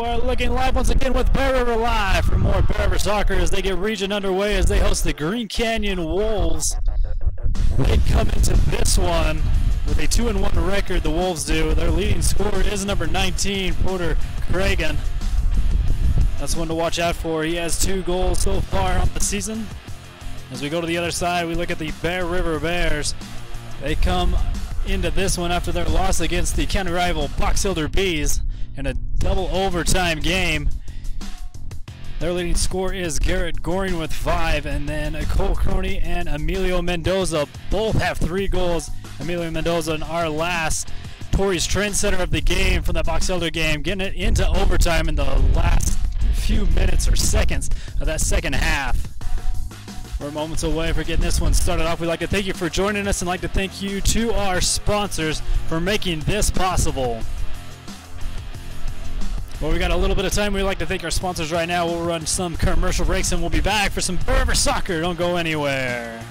are looking live once again with Bear River Live for more Bear River Soccer as they get region underway as they host the Green Canyon Wolves. They come into this one with a 2-1 record, the Wolves do. Their leading scorer is number 19, Porter Cragen. That's one to watch out for. He has 2 goals so far on the season. As we go to the other side, we look at the Bear River Bears. They come into this one after their loss against the county rival Box Elder Bees in a double overtime game. Their leading scorer is Garrett Goring with 5, and then Cole Crony and Emilio Mendoza both have 3 goals. Emilio Mendoza in our last Torrey's trendsetter of the game from that Box Elder game, getting it into overtime in the last few minutes or seconds of that second half. We're moments away from getting this one started off. We'd like to thank you for joining us and like to thank you to our sponsors for making this possible. Well, we got a little bit of time. We'd like to thank our sponsors right now. We'll run some commercial breaks and we'll be back for some Bear River Soccer. Don't go anywhere.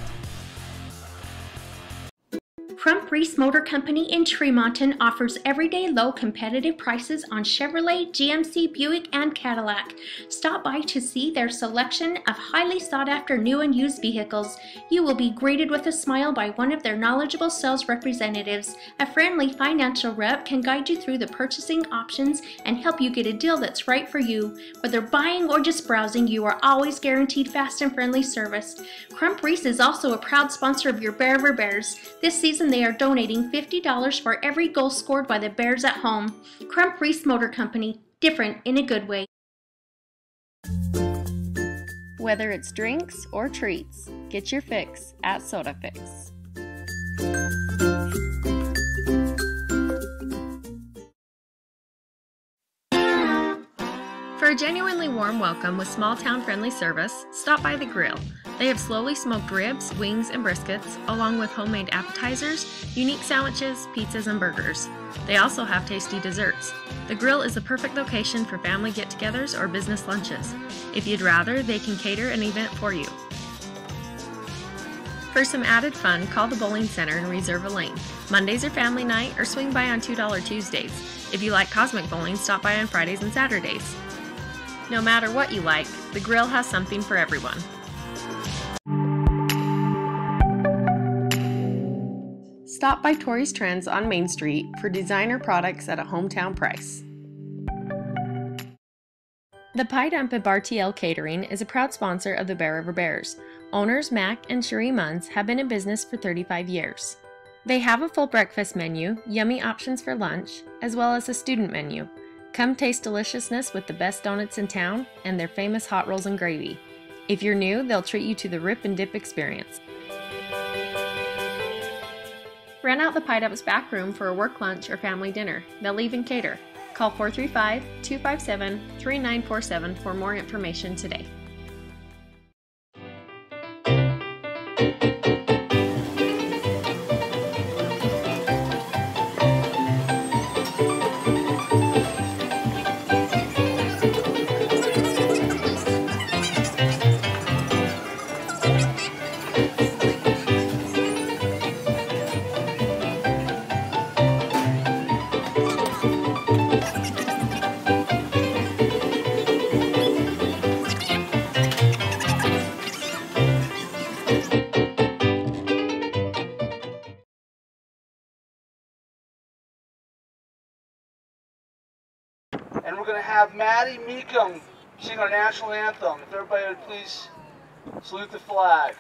Crump Reese Motor Company in Tremonton offers everyday low competitive prices on Chevrolet, GMC, Buick, and Cadillac. Stop by to see their selection of highly sought after new and used vehicles. You will be greeted with a smile by one of their knowledgeable sales representatives. A friendly financial rep can guide you through the purchasing options and help you get a deal that's right for you. Whether buying or just browsing, you are always guaranteed fast and friendly service. Crump Reese is also a proud sponsor of your Bear River Bears. This season they are donating $50 for every goal scored by the Bears at home. Crump Reese Motor Company, different in a good way. Whether it's drinks or treats, get your fix at Soda Fix. For a genuinely warm welcome with small-town friendly service, stop by the grill. They have slowly smoked ribs, wings, and briskets, along with homemade appetizers, unique sandwiches, pizzas, and burgers. They also have tasty desserts. The grill is the perfect location for family get-togethers or business lunches. If you'd rather, they can cater an event for you. For some added fun, call the bowling center and reserve a lane. Mondays are family night, or swing by on $2 Tuesdays. If you like cosmic bowling, stop by on Fridays and Saturdays. No matter what you like, the grill has something for everyone. Stop by Torrey's Trends on Main Street for designer products at a hometown price. The Pie Dump at Bar TL Catering is a proud sponsor of the Bear River Bears. Owners Mac and Cherie Munns have been in business for 35 years. They have a full breakfast menu, yummy options for lunch, as well as a student menu. Come taste deliciousness with the best donuts in town and their famous hot rolls and gravy. If you're new, they'll treat you to the Rip and Dip experience. Rent out the Pie Dump's back room for a work lunch or family dinner. They'll even cater. Call 435-257-3947 for more information today. And we're going to have Maddie Meekum sing our national anthem. If everybody would please salute the flag.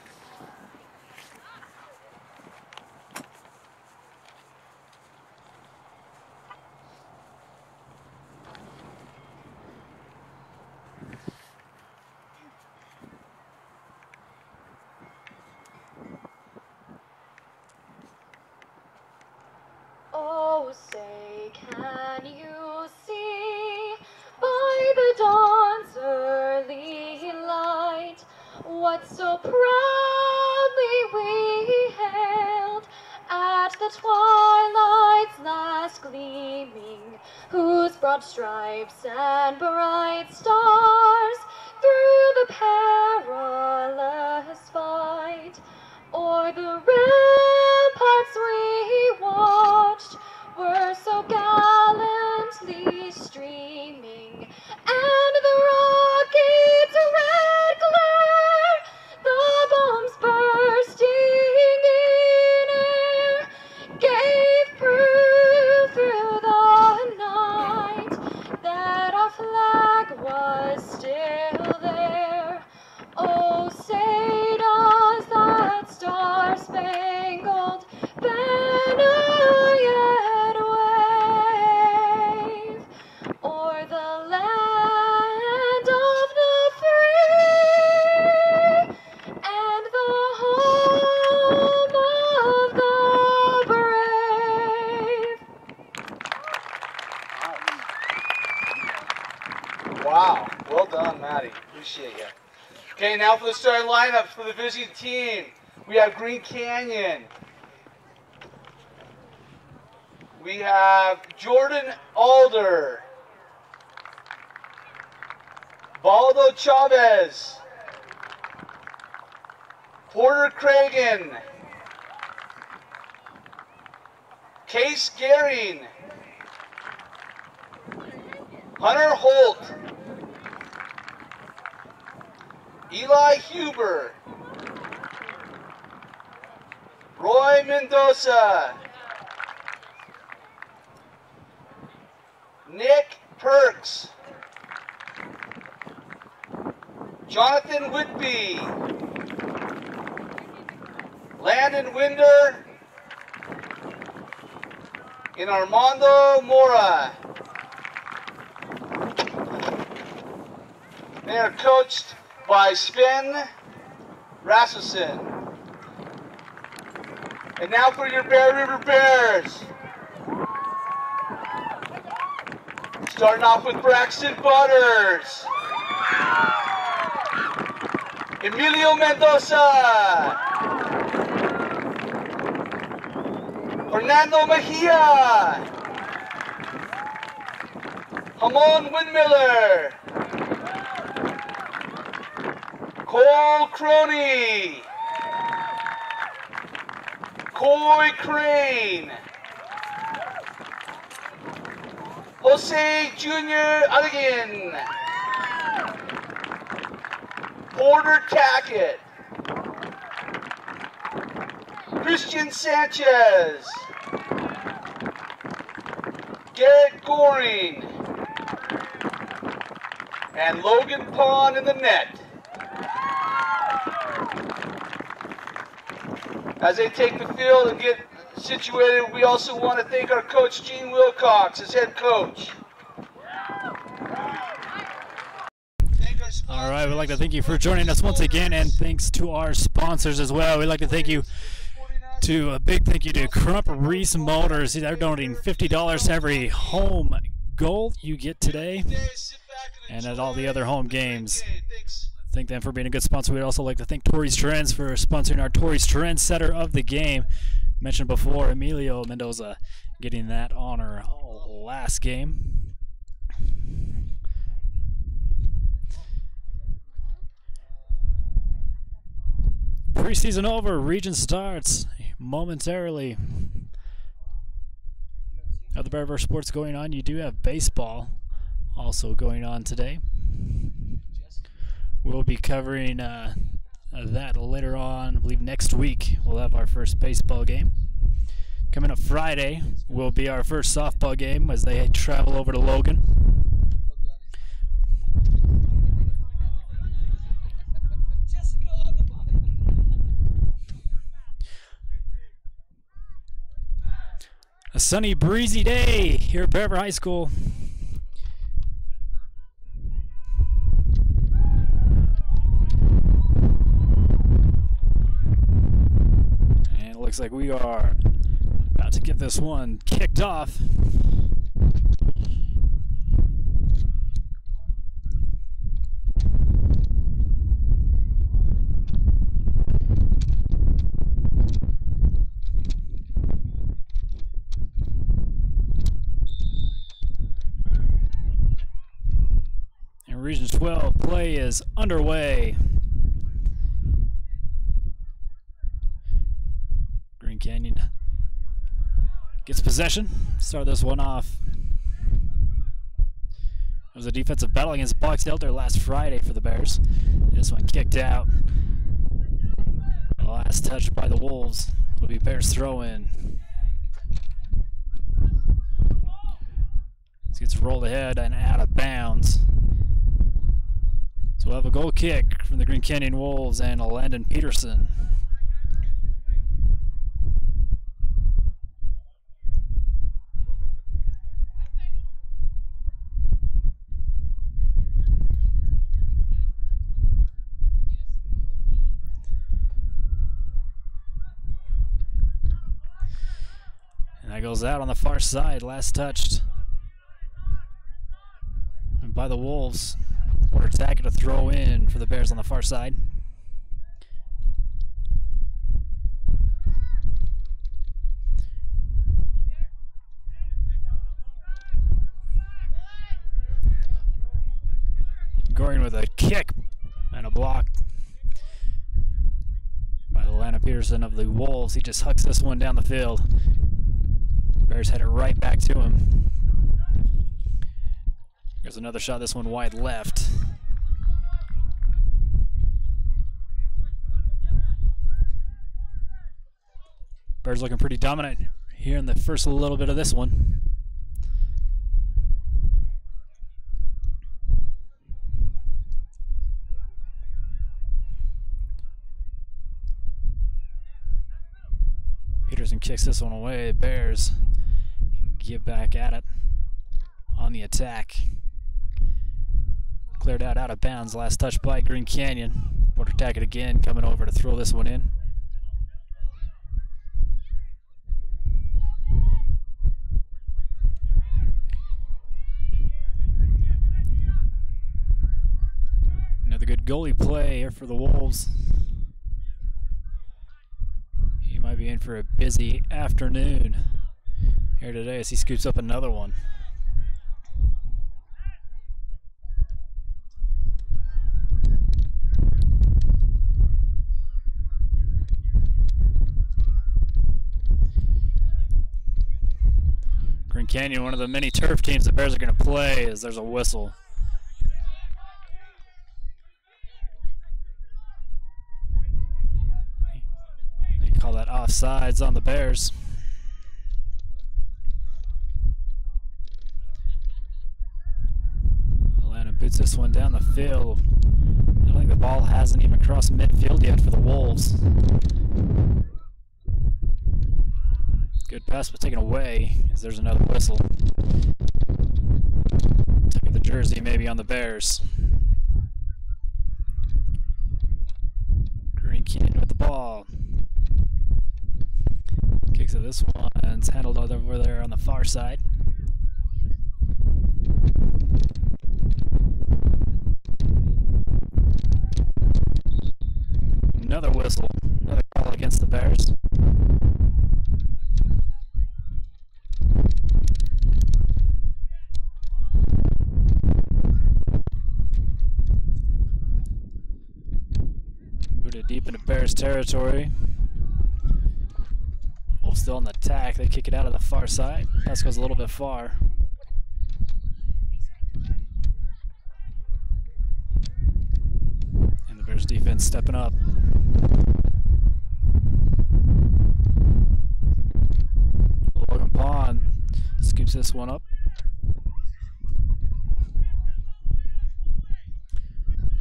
Oh, say, can you see by the dawn's early light what so proudly we hailed at the twilight's last gleaming, whose broad stripes and bright stars through the perilous fight o'er the ramparts we watched were so gallantly streaming, Okay, now for the starting lineup for the visiting team. We have Green Canyon. We have Jordan Alder. Baldo Chavez. Porter Cragen. Case Gehring. Hunter Holt. Eli Huber. Roy Mendoza. Nick Perks. Jonathan Whitby. Landon Winder. And Armando Mora. They are coached by Sven Rasmussen. And now for your Bear River Bears. Starting off with Braxton Butters. Emilio Mendoza. Fernando Mejia. Hamon Windmiller. Cole Croney. Coy Crane. Jose Jr. Adigan. Porter Tackett. Christian Sanchez. Garrett Goring. And Logan Pond in the net. As they take the field and get situated, we also want to thank our coach, Gene Wilcox, as head coach. All right, we'd like to thank you for joining us once again, and thanks to our sponsors as well. We'd like to thank you to a big thank you to Crump Reese Motors. They're donating $50 every home goal you get today and at all the other home games. Thank them for being a good sponsor. We'd also like to thank Torrey's Trends for sponsoring our Torrey's Trends setter of the game. Mentioned before, Emilio Mendoza getting that honor last game. Preseason over, region starts momentarily. Other Bear River sports going on. You do have baseball also going on today. We'll be covering that later on. I believe next week we'll have our first baseball game. Coming up Friday will be our first softball game as they travel over to Logan. A sunny, breezy day here at Bear River High School. Looks like we are about to get this one kicked off. And Region 12 play is underway. Canyon gets possession. Start this one off. It was a defensive battle against Box Elder last Friday for the Bears. This one kicked out. The last touch by the Wolves will be Bears throw in. This gets rolled ahead and out of bounds. So we'll have a goal kick from the Green Canyon Wolves and Landon Peterson. That goes out on the far side, last touched by the Wolves. Porter Tackett to throw in for the Bears on the far side. Gordon with a kick and a block by Lana Peterson of the Wolves. He just hucks this one down the field. Bears head it right back to him. There's another shot, this one wide left. Bears looking pretty dominant here in the first little bit of this one. Peterson kicks this one away. Bears get back at it on the attack. Cleared out of bounds. Last touch by Green Canyon. Porter Tackett again coming over to throw this one in. Another good goalie play here for the Wolves. He might be in for a busy afternoon here today as he scoops up another one. Green Canyon, one of the many turf teams the Bears are going to play, as there's a whistle. They call that offsides on the Bears. Atlanta boots this one down the field. I think the ball hasn't even crossed midfield yet for the Wolves. Good pass, but taken away as there's another whistle. Took the jersey maybe on the Bears. Green Canyon with the ball. Kicks at this one. It's handled over there on the far side. Another whistle. Another call against the Bears. Booted deep into Bears territory. Wolves still on the attack. They kick it out of the far side. Pass goes a little bit far. And the Bears defense stepping up. Logan Pond scoops this one up.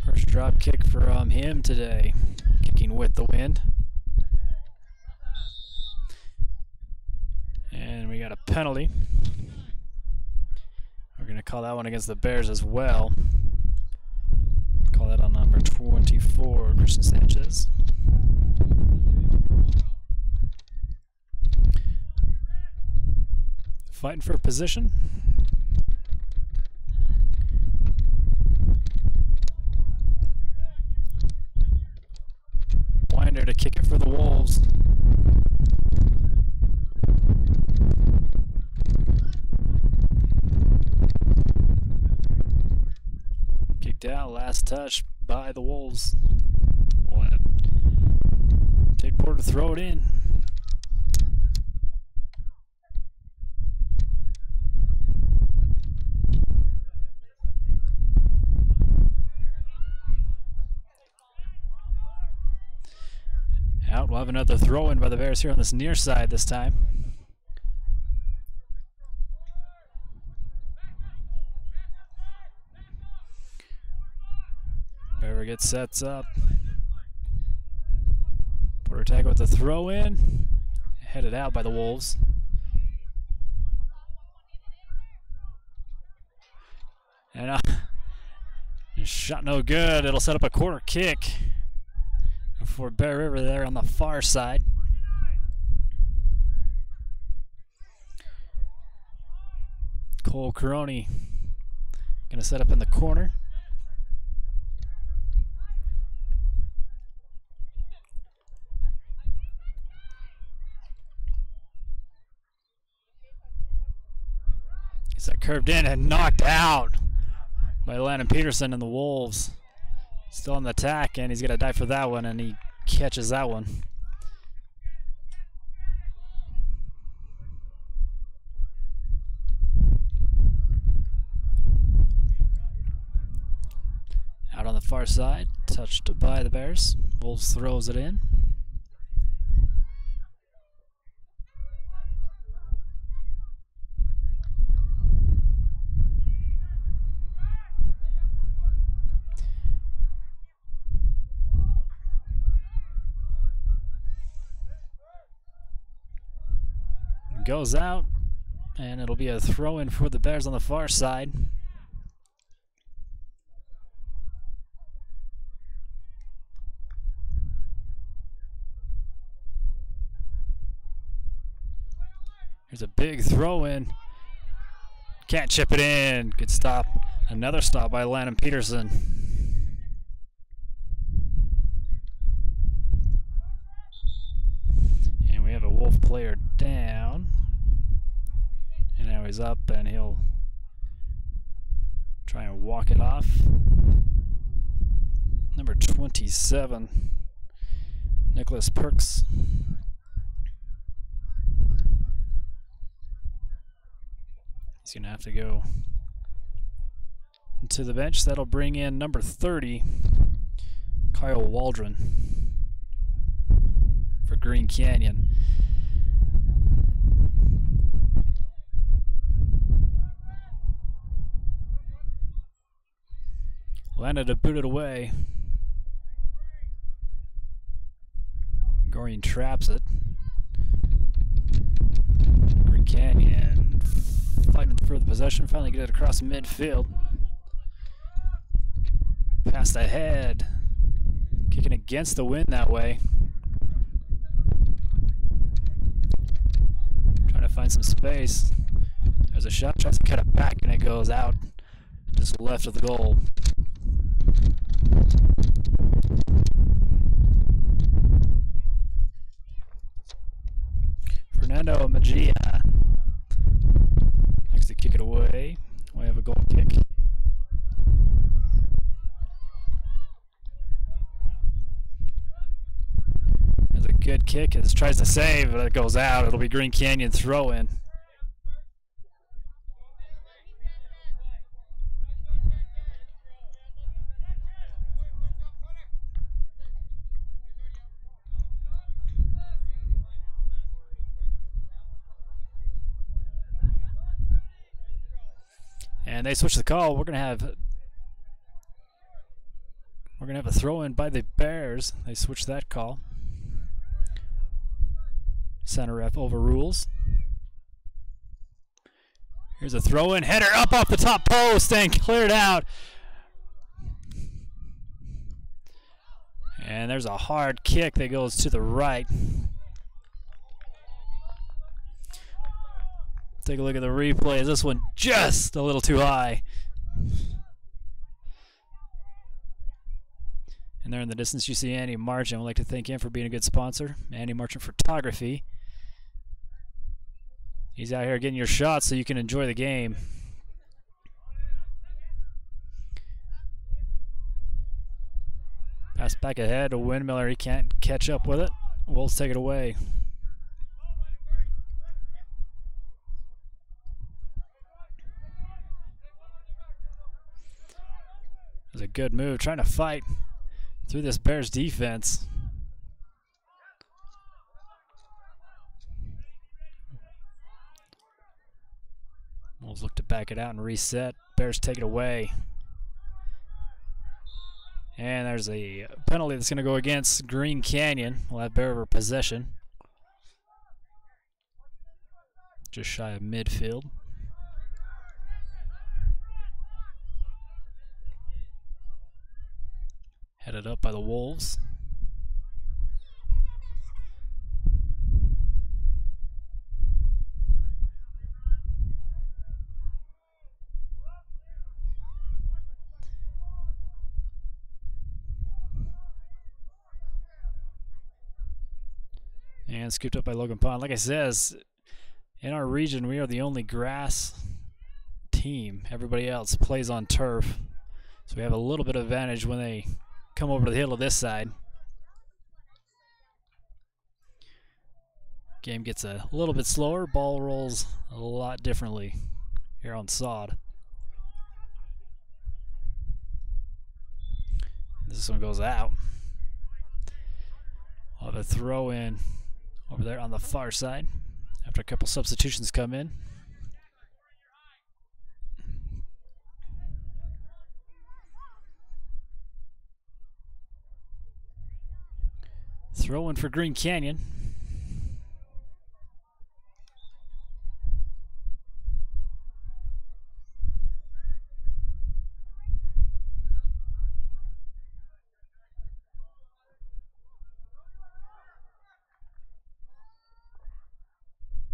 First drop kick from him today, kicking with the wind. And we got a penalty. We're going to call that one against the Bears as well. Call that on number 24, Christian Sanchez. Fighting for position. Winder to kick it for the Wolves. Kicked out, last touch by the Wolves. Tate Porter to throw it in. Out, we'll have another throw in by the Bears here on this near side this time. Bear gets sets up. Porter Tackett with the throw in. Headed out by the Wolves. And shot no good. It'll set up a corner kick for Bear River there on the far side. Cole Caroni gonna set up in the corner. That curved in and knocked out by Landon Peterson and the Wolves. Still on the attack, and he's going to dive for that one, and he catches that one. Out on the far side, touched by the Bears. Wolves throws it in. Goes out, and it'll be a throw-in for the Bears on the far side. Here's a big throw-in. Can't chip it in. Good stop. Another stop by Landon Peterson. And we have a Wolf player down. And now he's up, and he'll try and walk it off. Number 27, Nicholas Perks. He's going to have to go to the bench. That'll bring in number 30, Kyle Waldron, for Green Canyon. Landed to boot it away. Gorian traps it. Green Canyon fighting for the possession, finally get it across midfield. Passed ahead. Kicking against the wind that way. Trying to find some space. There's a shot, tries to cut it back, and it goes out just left of the goal. Fernando Mejia likes to kick it away. We have a goal kick. There's a good kick. It tries to save, but it goes out. It'll be Green Canyon throw in. And they switch the call. We're gonna have a throw in by the Bears. They switch that call. Center ref overrules. Here's a throw in, header up off the top post and cleared out. And there's a hard kick that goes to the right. Take a look at the replay. Is this one just a little too high? And there in the distance you see Andy Marchant. I'd like to thank him for being a good sponsor. Andy Marchant Photography. He's out here getting your shots so you can enjoy the game. Pass back ahead to Windmiller. He can't catch up with it. Wolves take it away. It was a good move, trying to fight through this Bears defense. Wolves look to back it out and reset. Bears take it away. And there's a penalty that's going to go against Green Canyon. We'll have Bear River possession. Just shy of midfield. Headed up by the Wolves. And scooped up by Logan Pond. Like I says, in our region, we are the only grass team. Everybody else plays on turf. So we have a little bit of advantage when they come over to the hill of this side. Game gets a little bit slower. Ball rolls a lot differently here on sod. This one goes out. We'll have a throw in over there on the far side after a couple substitutions come in. Throw in for Green Canyon.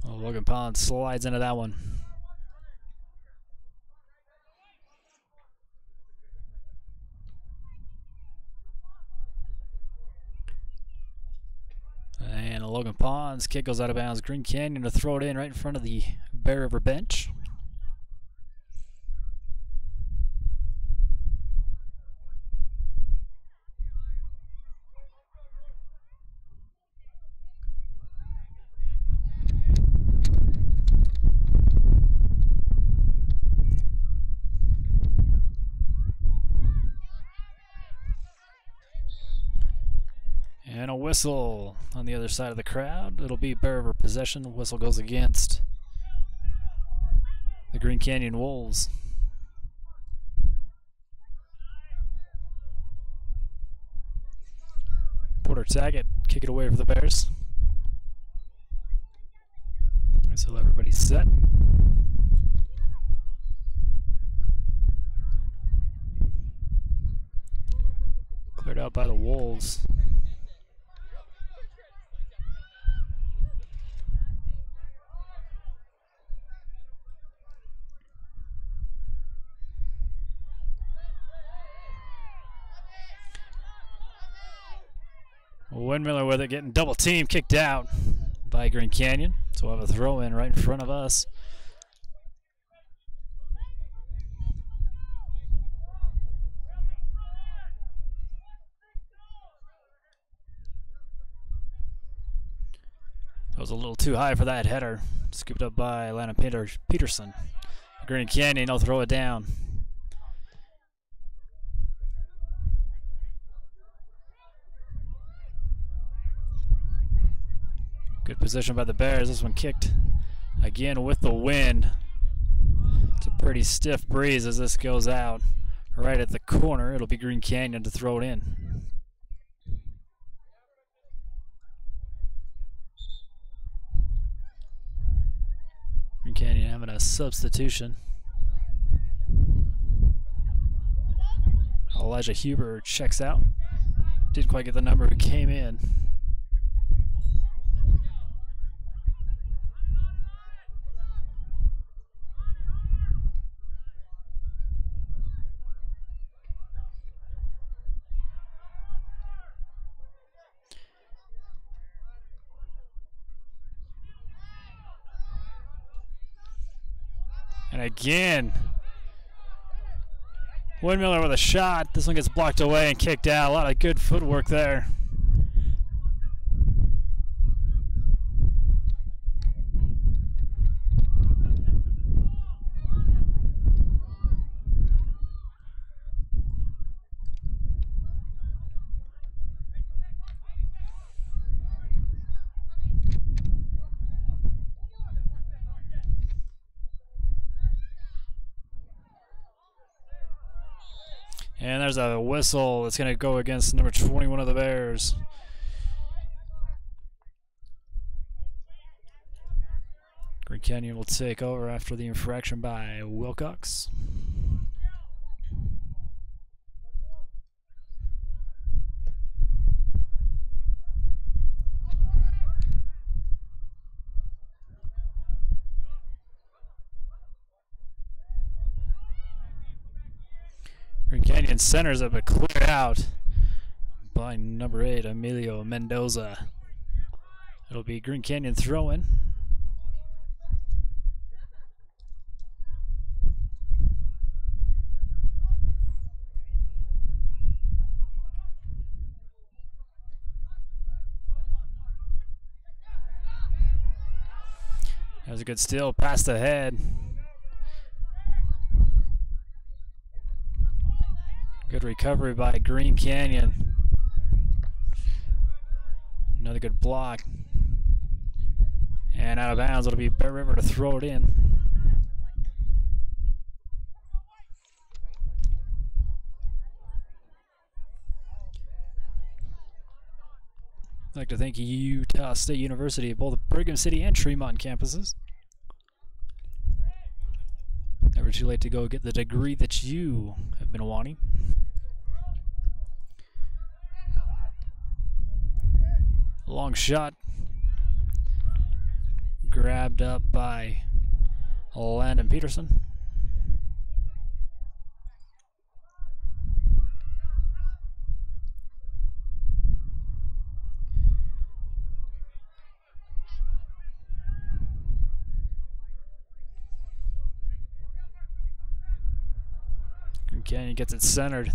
Oh, Logan Pond slides into that one. And Logan Pond's kick goes out of bounds. Green Canyon to throw it in right in front of the Bear River bench. And a whistle on the other side of the crowd. It'll be Bear River possession. The whistle goes against the Green Canyon Wolves. Porter Taggett, kick it away for the Bears. So everybody's set. Cleared out by the Wolves. Windmiller with it, getting double team, kicked out by Green Canyon. So we'll have a throw in right in front of us. That was a little too high for that header. Scooped up by Atlanta Peterson. Green Canyon, they'll throw it down. Good position by the Bears. This one kicked again with the wind. It's a pretty stiff breeze as this goes out. Right at the corner, it'll be Green Canyon to throw it in. Green Canyon having a substitution. Elijah Huber checks out. Didn't quite get the number who came in. And again, Windmiller with a shot. This one gets blocked away and kicked out. A lot of good footwork there. And there's a whistle that's going to go against number 21 of the Bears. Green Canyon will take over after the infraction by Wilcox. Green Canyon centers it, but cleared out by number 8, Emilio Mendoza. It'll be Green Canyon throw-in. That was a good steal, past the head. Good recovery by Green Canyon. Another good block. And out of bounds, it'll be Bear River to throw it in. I'd like to thank Utah State University at both Brigham City and Tremont campuses. Never too late to go get the degree that you have been wanting. Long shot. Grabbed up by Landon Peterson. Canyon gets it centered.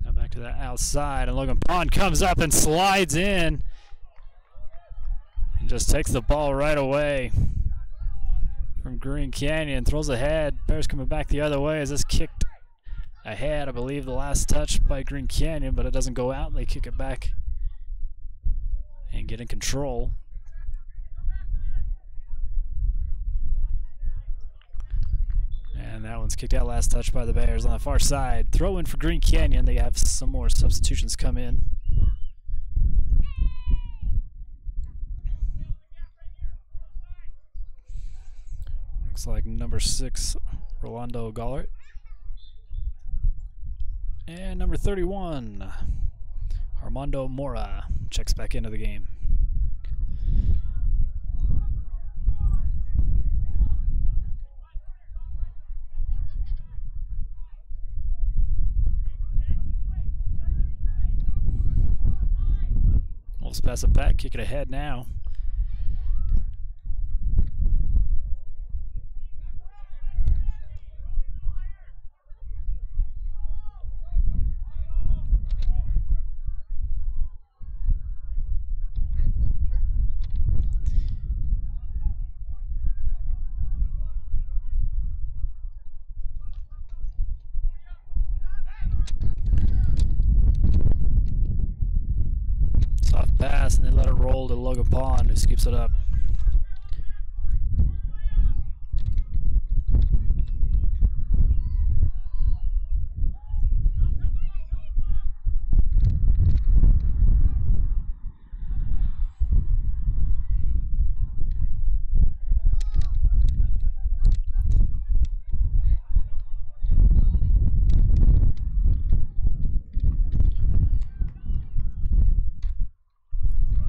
Now back to that outside, and Logan Pond comes up and slides in and just takes the ball right away from Green Canyon. Throws ahead. Bears coming back the other way as this kicked ahead. I believe the last touch by Green Canyon, but it doesn't go out. They kick it back and get in control. And that one's kicked out, last touch by the Bears on the far side. Throw in for Green Canyon. They have some more substitutions come in. Looks like number 6, Rolando Gollert. And number 31, Armando Mora, checks back into the game. Wolves pass it back, kick it ahead now. Soft pass, and they let it roll to Logan Pond, who scoops it up.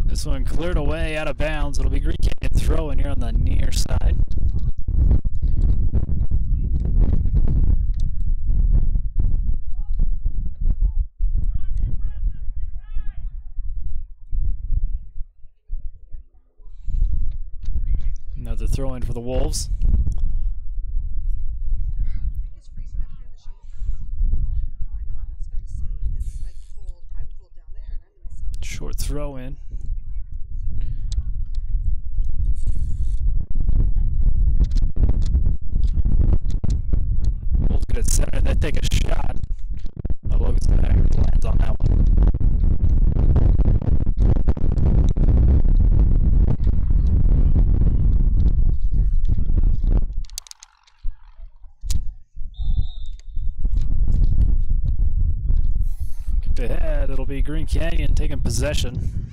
This one cleared away out of bounds. It'll be Green Canyon throwing here on the near side. Another throw in for the Wolves. Short throw in. Wolves get it center, they take a shot. Oh, Logan's there, lands on that one. Kicked ahead, it'll be Green Canyon taking possession.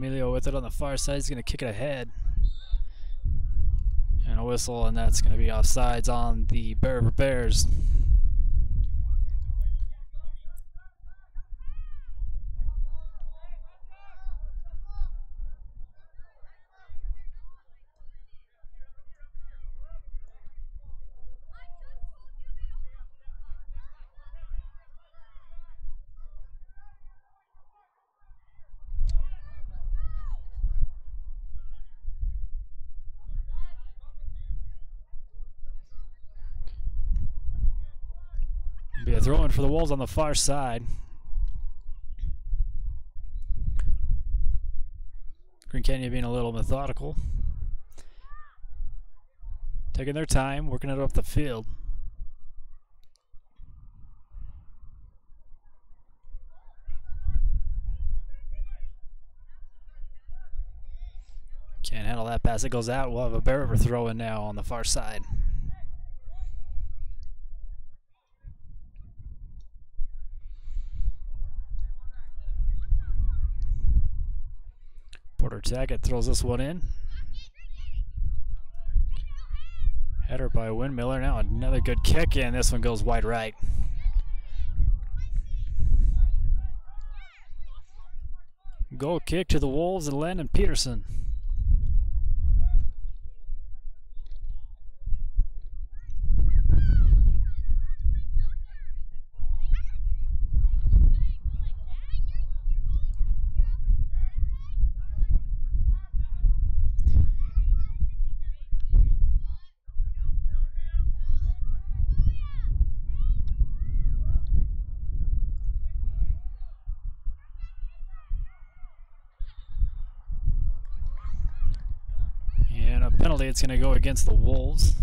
Emilio with it on the far side. He's going to kick it ahead. And a whistle, and that's going to be offsides on the Bear River Bears. Be a throw-in for the Wolves on the far side. Green Canyon being a little methodical. Taking their time, working it up the field. Can't handle that pass. It goes out. We'll have a Bear River throw-in now on the far side. Porter Taggett throws this one in. Header by Windmiller. Now another good kick, and this one goes wide right. Goal kick to the Wolves and Landon Peterson. Penalty, it's going to go against the Wolves.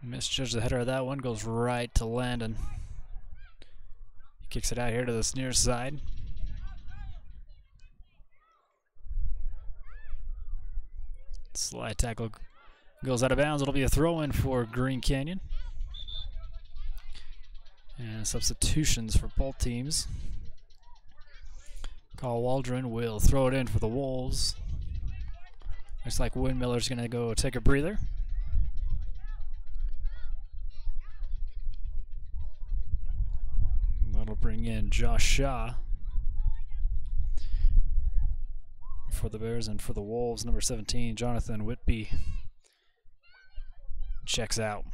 Misjudged the header of that one, goes right to Landon. He kicks it out here to this near side. Slide tackle goes out of bounds. It'll be a throw-in for Green Canyon. And substitutions for both teams. Carl Waldron will throw it in for the Wolves. Looks like Windmiller's going to go take a breather. That'll bring in Josh Shaw for the Bears, and for the Wolves, number 17, Jonathan Whitby checks out.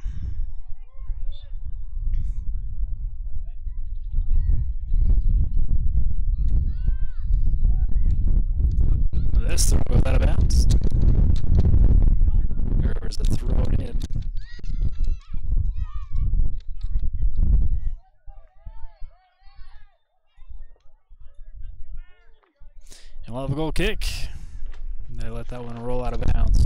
This throw goes out of bounds. There's a throw in. And we'll have a goal kick. They let that one roll out of bounds.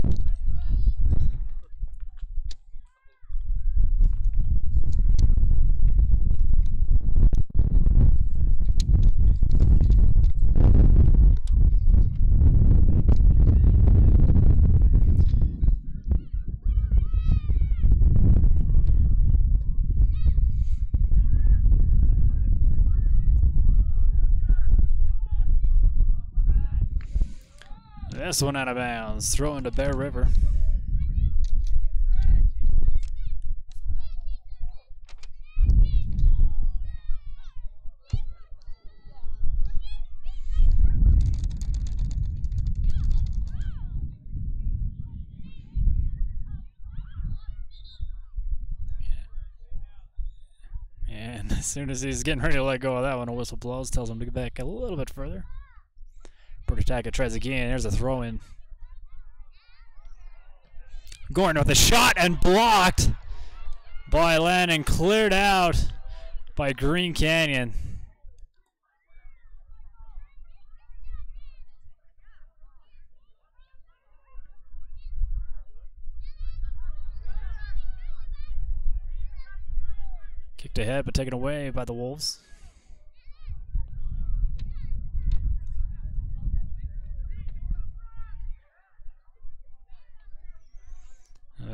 This one out of bounds. Throw into Bear River. And as soon as he's getting ready to let go of that one, a whistle blows, tells him to get back a little bit further. Porter Taggett tries again. There's a throw in. Gordon with a shot and blocked by Landon, cleared out by Green Canyon. Kicked ahead but taken away by the Wolves.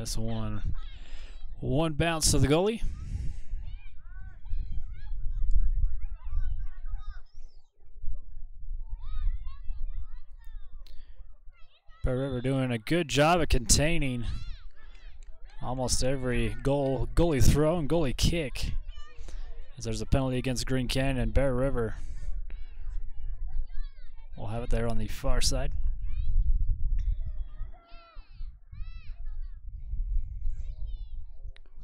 this one bounce to the goalie. Bear River doing a good job of containing almost every goalie throw and goalie kick. As there's a penalty against Green Canyon, Bear River will have it there on the far side.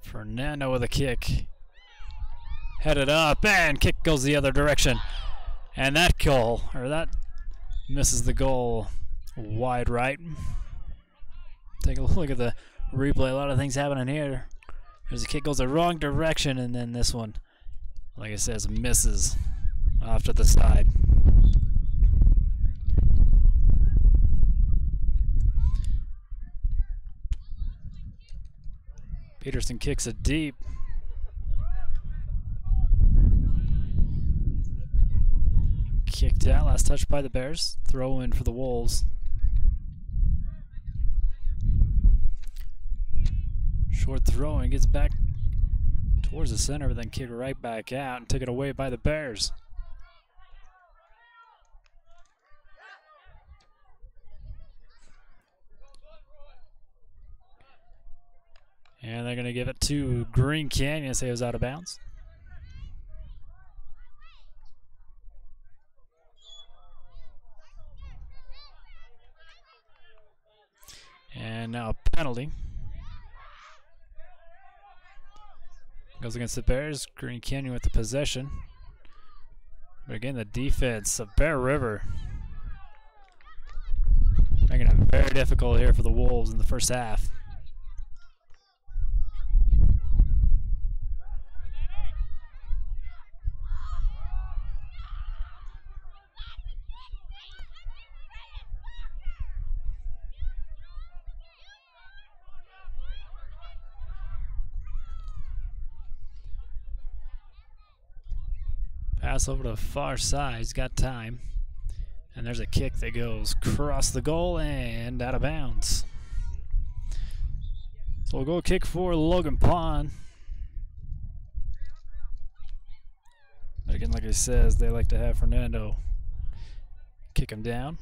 Fernando with a kick. Headed up, and kick goes the other direction. And that misses the goal wide right. Take a look at the replay. A lot of things happening here. There's a kick goes the wrong direction, and then this one, like it says, misses off to the side. Peterson kicks it deep. Kicked out, last touch by the Bears. Throw in for the Wolves. Short throw and gets back towards the center, but then kicked right back out and taken away by the Bears. And they're going to give it to Green Canyon. Say it was out of bounds. And now a penalty. Goes against the Bears. Green Canyon with the possession. But again, the defense of Bear River making it very difficult here for the Wolves in the first half. Pass over to the far side. He's got time. And there's a kick that goes across the goal and out of bounds. So we'll go kick for Logan Pond. But again, like he says, they like to have Fernando kick him down.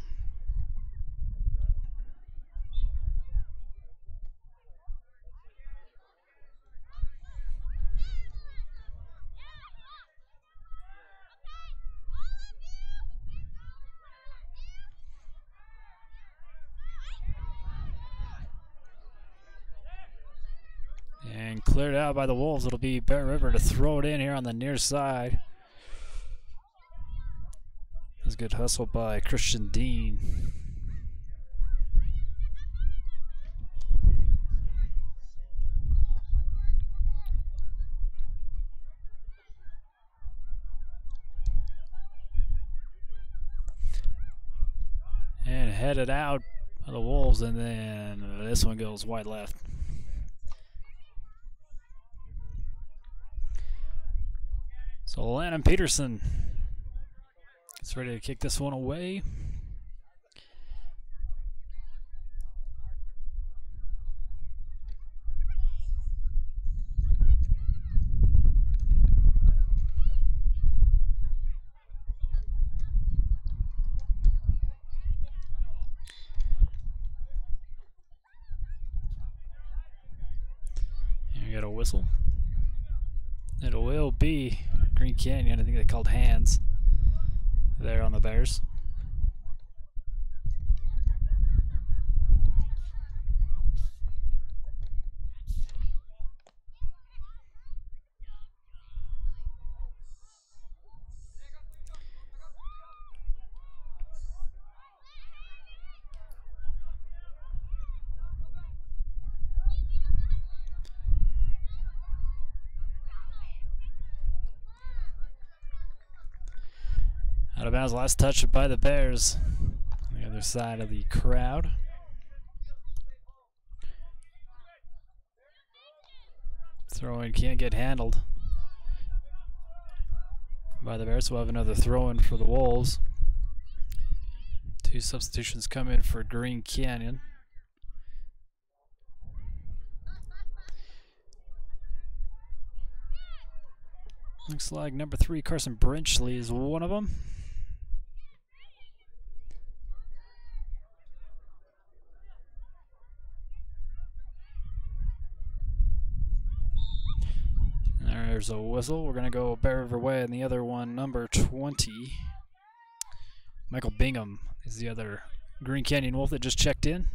And cleared out by the Wolves. It'll be Bear River to throw it in here on the near side. That's a good hustle by Christian Dean. And headed out by the Wolves, and then this one goes wide left. So Landon Peterson gets ready to kick this one away. And we got a whistle. It will be Green Canyon. I think they called hands there on the Bears. Out of bounds, last touch by the Bears. On the other side of the crowd. Throw-in can't get handled by the Bears. We'll have another throw-in for the Wolves. Two substitutions come in for Green Canyon. Looks like number 3, Carson Brinchley, is one of them. There's a whistle. We're going to go Bear River way, and the other one, number 20. Michael Bingham is the other Green Canyon Wolf that just checked in.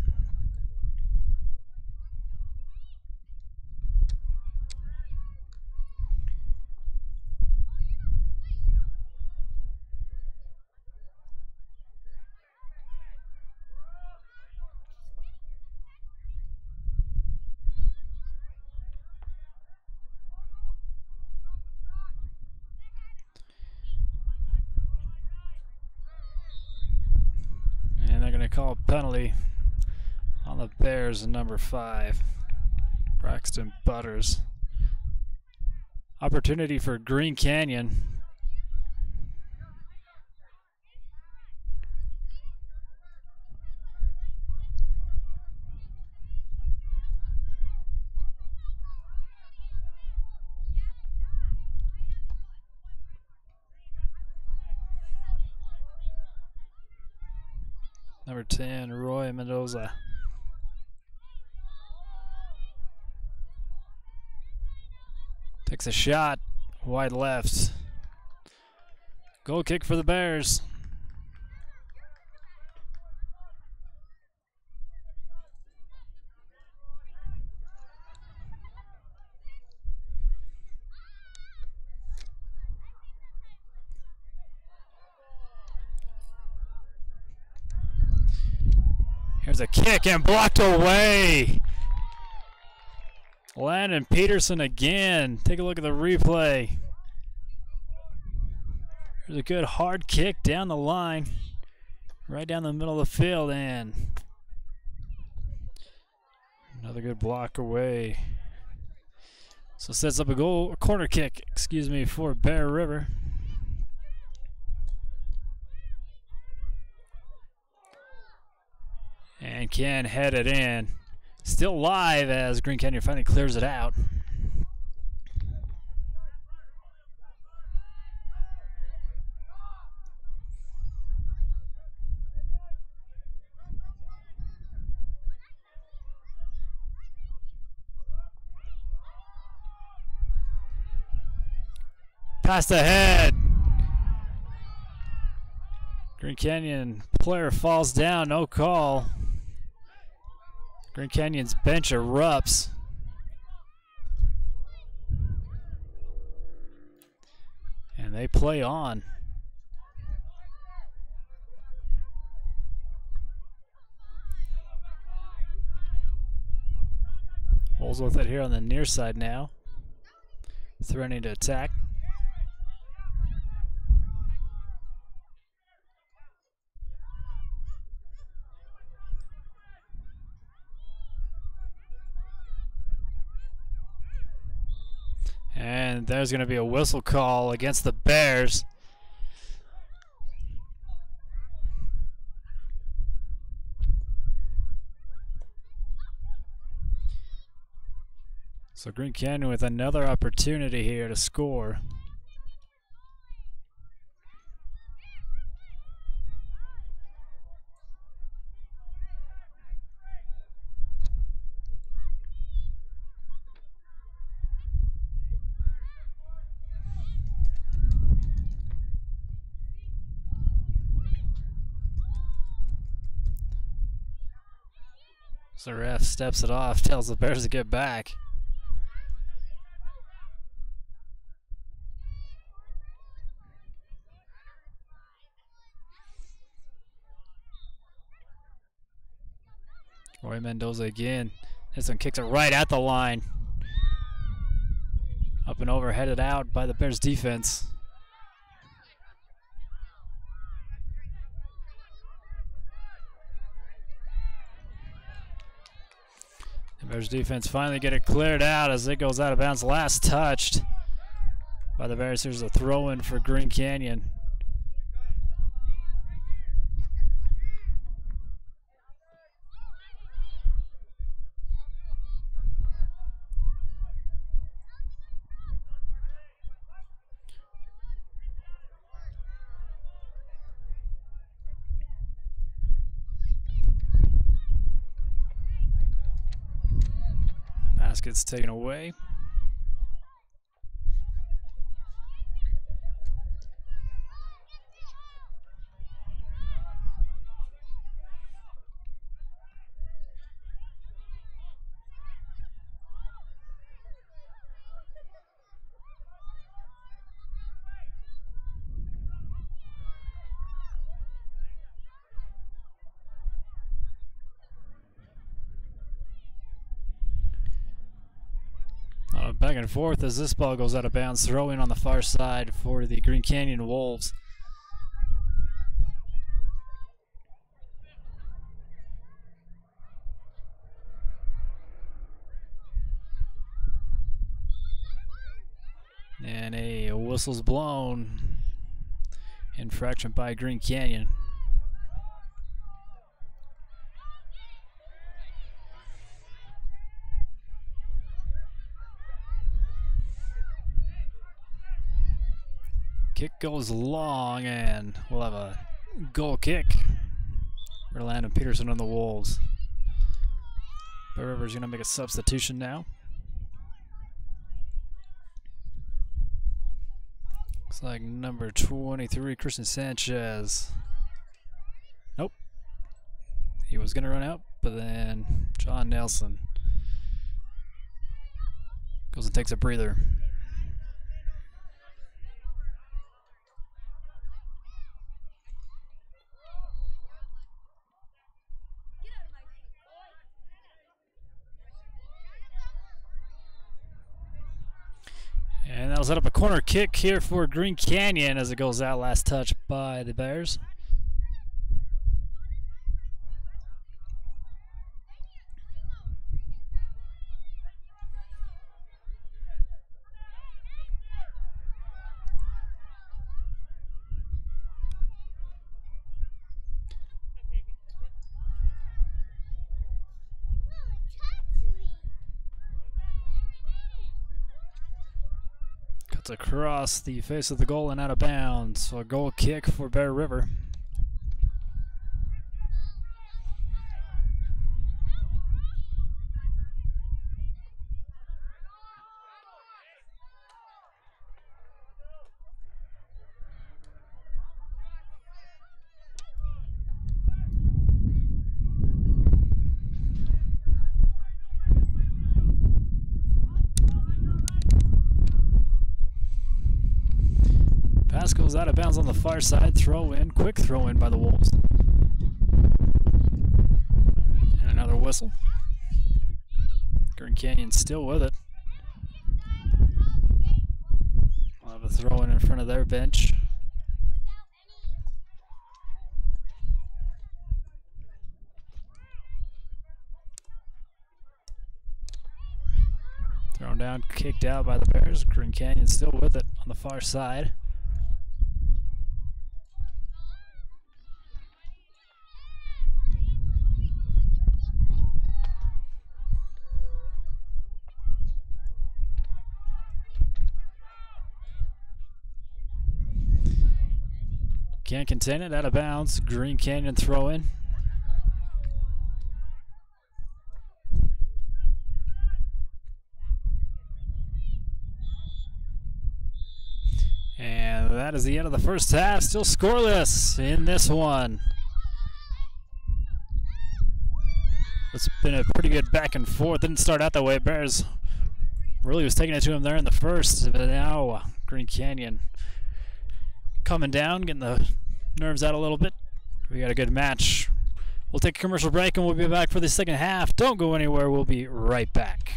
Call a penalty on the Bears, number 5, Braxton Butters. Opportunity for Green Canyon. Number 10, Roy Mendoza. Takes a shot, wide left. Goal kick for the Bears. Here's a kick and blocked away. Landon Peterson again. Take a look at the replay. There's a good hard kick down the line, right down the middle of the field, and another good block away. So sets up a corner kick, for Bear River. And can head it in. Still live as Green Canyon finally clears it out. Past ahead. Green Canyon player falls down, no call. Green Canyon's bench erupts. And they play on. Wolves with it here on the near side now. Threatening to attack. And there's going to be a whistle call against the Bears. So Green Canyon with another opportunity here to score. So the ref steps it off, tells the Bears to get back. Roy Mendoza again. This one kicks it right at the line. Up and over, headed out by the Bears defense. The Bears defense finally get it cleared out as it goes out of bounds. Last touched by the Bears. Here's a throw-in for Green Canyon. Pass gets taken away. Back and forth as this ball goes out of bounds. Throw in on the far side for the Green Canyon Wolves. And a whistle's blown. Infraction by Green Canyon. Kick goes long, and we'll have a goal kick for Landon Peterson on the Wolves. Bear River's going to make a substitution now. Looks like number 23, Christian Sanchez. Nope. He was going to run out, but then John Nelson goes and takes a breather. And that'll set up a corner kick here for Green Canyon as it goes out. Last touch by the Bears. Across the face of the goal and out of bounds. So a goal kick for Bear River. Pass goes out of bounds on the far side. Throw in, quick throw in by the Wolves. And another whistle. Green Canyon still with it. We'll have a throw in front of their bench. Thrown down, kicked out by the Bears. Green Canyon still with it on the far side. Can't contain it, out of bounds. Green Canyon throw in. And that is the end of the first half. Still scoreless in this one. It's been a pretty good back and forth. Didn't start out that way. Bears really was taking it to him there in the first, but now Green Canyon coming down, getting the nerves out a little bit. We got a good match. We'll take a commercial break and we'll be back for the second half. Don't go anywhere. We'll be right back.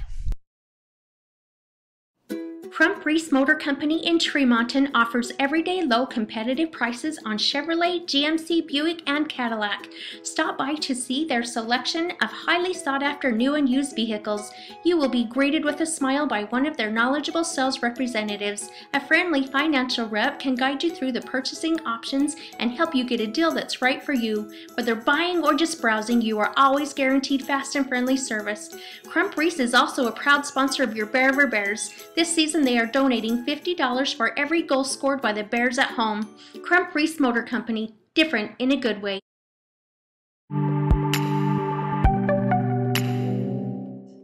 Crump Reese Motor Company in Tremonton offers everyday low competitive prices on Chevrolet, GMC, Buick, and Cadillac. Stop by to see their selection of highly sought after new and used vehicles. You will be greeted with a smile by one of their knowledgeable sales representatives. A friendly financial rep can guide you through the purchasing options and help you get a deal that's right for you. Whether buying or just browsing, you are always guaranteed fast and friendly service. Crump Reese is also a proud sponsor of your Bear River Bears. This season they are donating $50 for every goal scored by the Bears at home. Crump Reese Motor Company, different in a good way.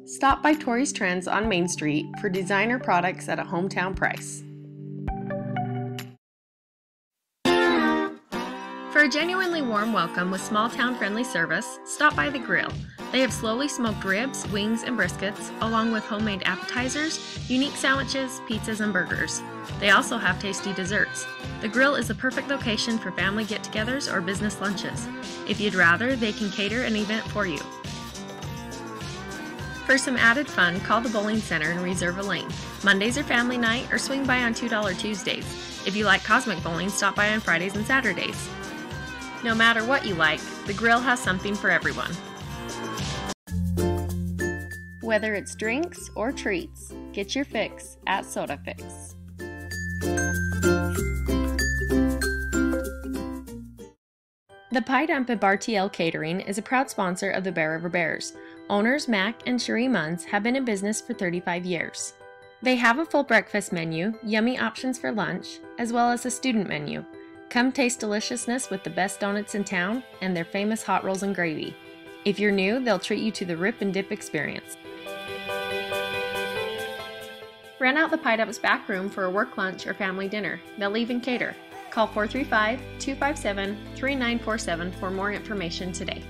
Stop by Tori's Trends on Main Street for designer products at a hometown price. For a genuinely warm welcome with small town friendly service, stop by The Grill. They have slowly smoked ribs, wings, and briskets, along with homemade appetizers, unique sandwiches, pizzas, and burgers. They also have tasty desserts. The Grill is the perfect location for family get-togethers or business lunches. If you'd rather, they can cater an event for you. For some added fun, call the bowling center and reserve a lane. Mondays are family night, or swing by on $2 Tuesdays. If you like cosmic bowling, stop by on Fridays and Saturdays. No matter what you like, The Grill has something for everyone. Whether it's drinks or treats, get your fix at Soda Fix. The Pie Dump at Bar TL Catering is a proud sponsor of the Bear River Bears. Owners Mac and Cherie Munns have been in business for 35 years. They have a full breakfast menu, yummy options for lunch, as well as a student menu. Come taste deliciousness with the best donuts in town and their famous hot rolls and gravy. If you're new, they'll treat you to the Rip and Dip experience. Rent out the Pie Dump's back room for a work lunch or family dinner. They'll even cater. Call 435-257-3947 for more information today.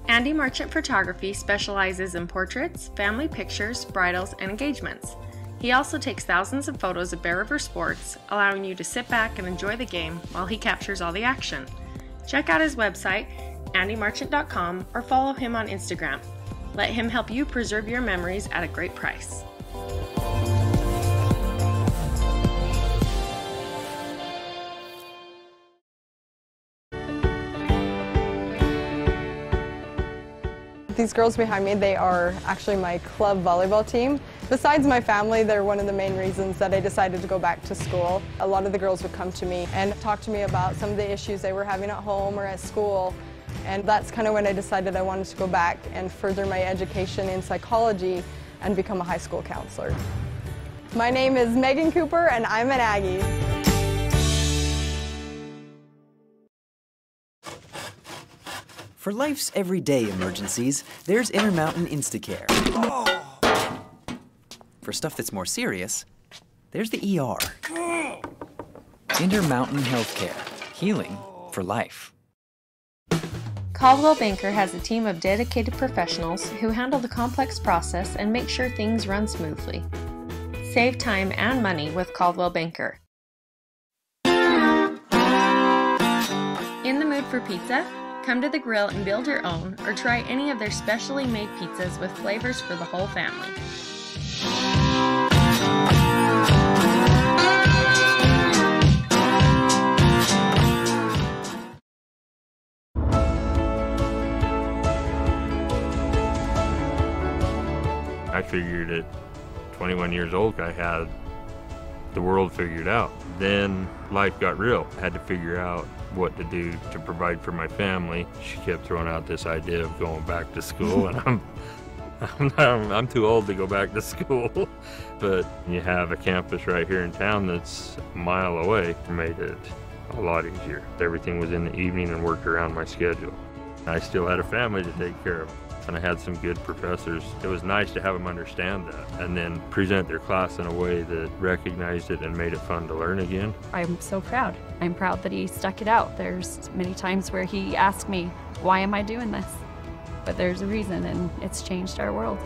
Andy Marchant Photography specializes in portraits, family pictures, bridals, and engagements. He also takes thousands of photos of Bear River sports, allowing you to sit back and enjoy the game while he captures all the action. Check out his website, andymarchant.com, or follow him on Instagram. Let him help you preserve your memories at a great price. These girls behind me, they are actually my club volleyball team. Besides my family, they're one of the main reasons that I decided to go back to school. A lot of the girls would come to me and talk to me about some of the issues they were having at home or at school. And that's kind of when I decided I wanted to go back and further my education in psychology and become a high school counselor. My name is Megan Cooper and I'm an Aggie. For life's everyday emergencies, there's Intermountain Instacare. Oh. For stuff that's more serious, there's the ER. Intermountain Healthcare. Healing for life. Coldwell Banker has a team of dedicated professionals who handle the complex process and make sure things run smoothly. Save time and money with Coldwell Banker. In the mood for pizza? Come to the Grill and build your own, or try any of their specially made pizzas with flavors for the whole family. I figured at 21 years old I had the world figured out. Then life got real. I had to figure out what to do to provide for my family. She kept throwing out this idea of going back to school, and I'm too old to go back to school. But you have a campus right here in town that's a mile away. It made it a lot easier. Everything was in the evening and worked around my schedule. I still had a family to take care of, and I had some good professors. It was nice to have them understand that and then present their class in a way that recognized it and made it fun to learn again. I'm so proud. I'm proud that he stuck it out. There's many times where he asked me, why am I doing this? But there's a reason, and it's changed our world.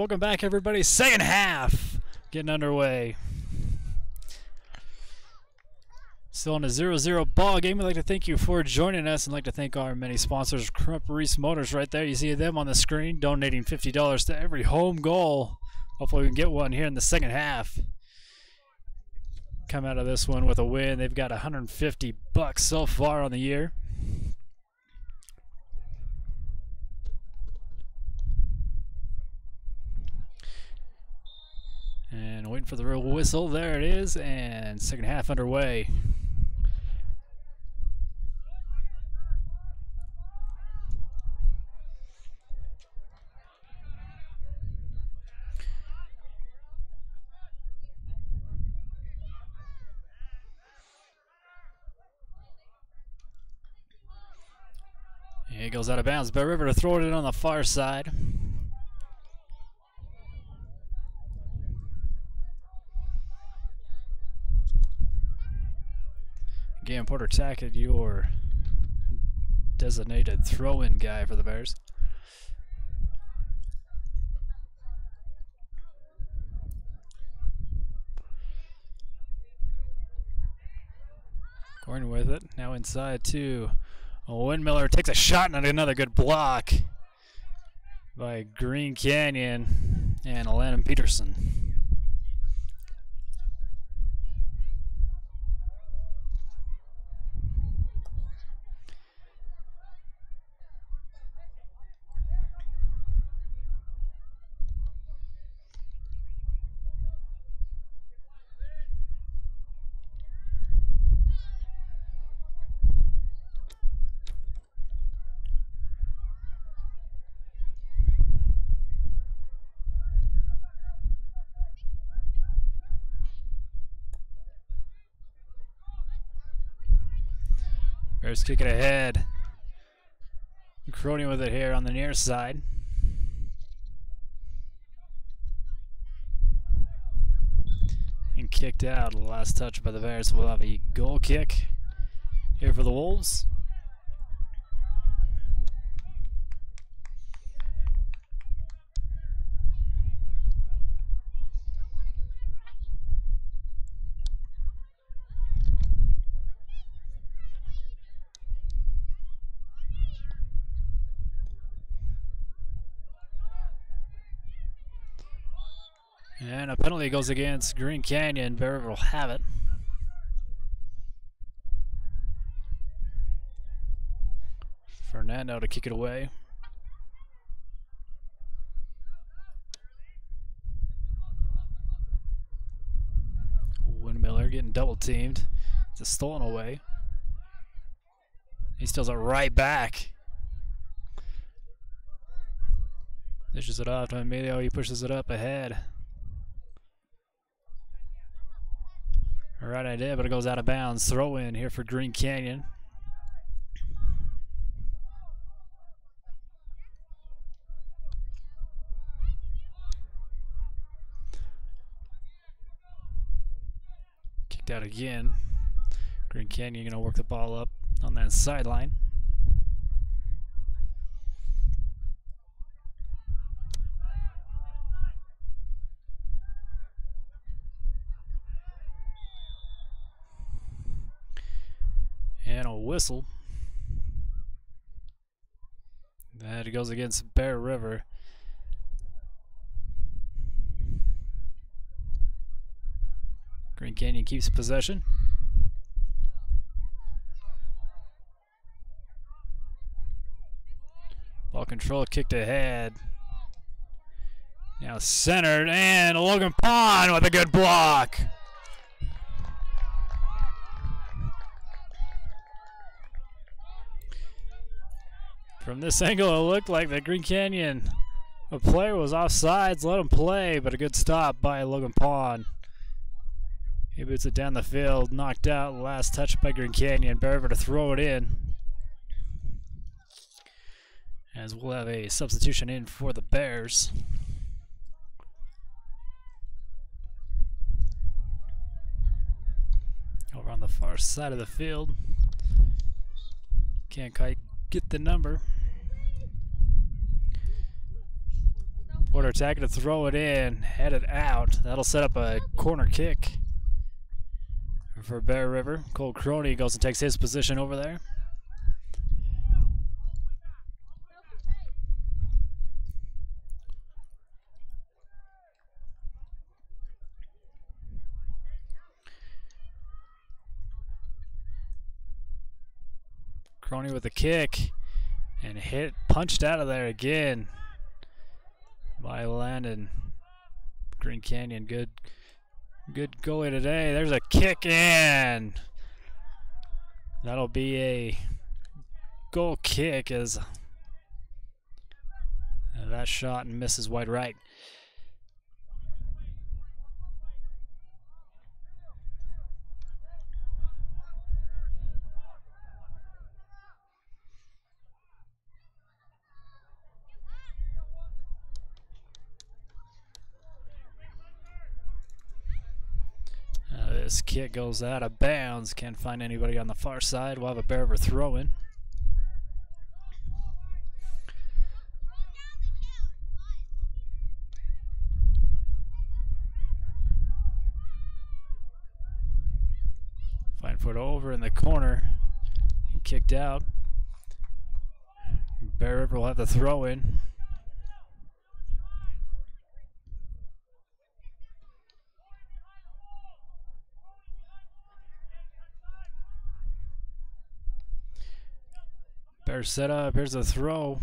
Welcome back, everybody. Second half getting underway. Still in a 0-0 ball game. We'd like to thank you for joining us and like to thank our many sponsors. Crump Reese Motors right there. You see them on the screen, donating $50 to every home goal. Hopefully we can get one here in the second half. Come out of this one with a win. They've got $150 so far on the year. And waiting for the real whistle. There it is. And second half underway. It goes out of bounds. Bear River to throw it in on the far side. Again, Porter Tackett, your designated throw-in guy for the Bears. Going with it. Now inside to Windmiller. Takes a shot and another good block by Green Canyon and Alannon Peterson. Bears kick it ahead. Crony with it here on the near side. And kicked out. Last touch by the Bears. We'll have a goal kick here for the Wolves. And a penalty goes against Green Canyon. Bear River will have it. Fernando to kick it away. Windmiller getting double teamed. It's stolen away. He steals it right back. Dishes it off to Emilio. He pushes it up ahead. Right idea, but it goes out of bounds. Throw in here for Green Canyon. Kicked out again. Green Canyon going to work the ball up on that sideline. And a whistle. That goes against Bear River. Green Canyon keeps possession. Ball control kicked ahead. Now centered, and Logan Pond with a good block. From this angle, it looked like the Green Canyon player was offsides. Let him play, but a good stop by Logan Pond. He boots it down the field, knocked out. Last touch by Green Canyon. Bear River to throw it in. As we'll have a substitution in for the Bears. Over on the far side of the field. Can't quite get the number. Porter Tackett to throw it in, head it out. That'll set up a corner kick for Bear River. Cole Crony goes and takes his position over there. Crony with the kick and punched out of there again by Landon. Green Canyon, good goalie today. There's a kick in. That'll be a goal kick as that shot misses wide right. This kick goes out of bounds. Can't find anybody on the far side. We'll have a Bear River throw in. Fine foot over in the corner. He kicked out. Bear River will have the throw in. Bears set up. Here's a throw.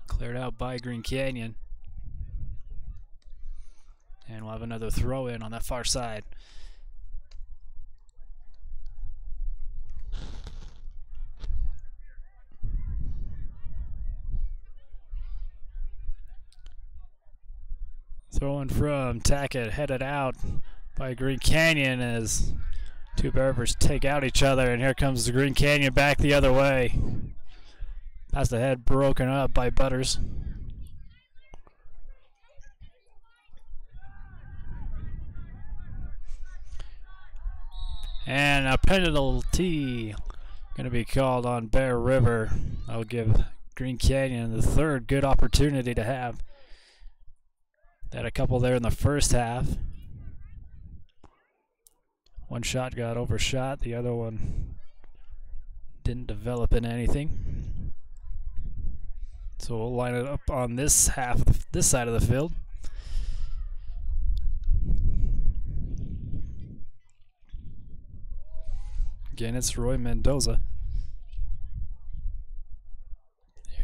Cleared out by Green Canyon. And we'll have another throw in on that far side. Throwing from Tackett, headed out by Green Canyon as two Bear Rivers take out each other, and here comes the Green Canyon back the other way. Past the head broken up by Butters. And a penalty going to be called on Bear River. That'll give Green Canyon the third good opportunity to have. They had a couple there in the first half. One shot got overshot, the other one didn't develop in anything. So we'll line it up on this half of this side of the field. Again, it's Roy Mendoza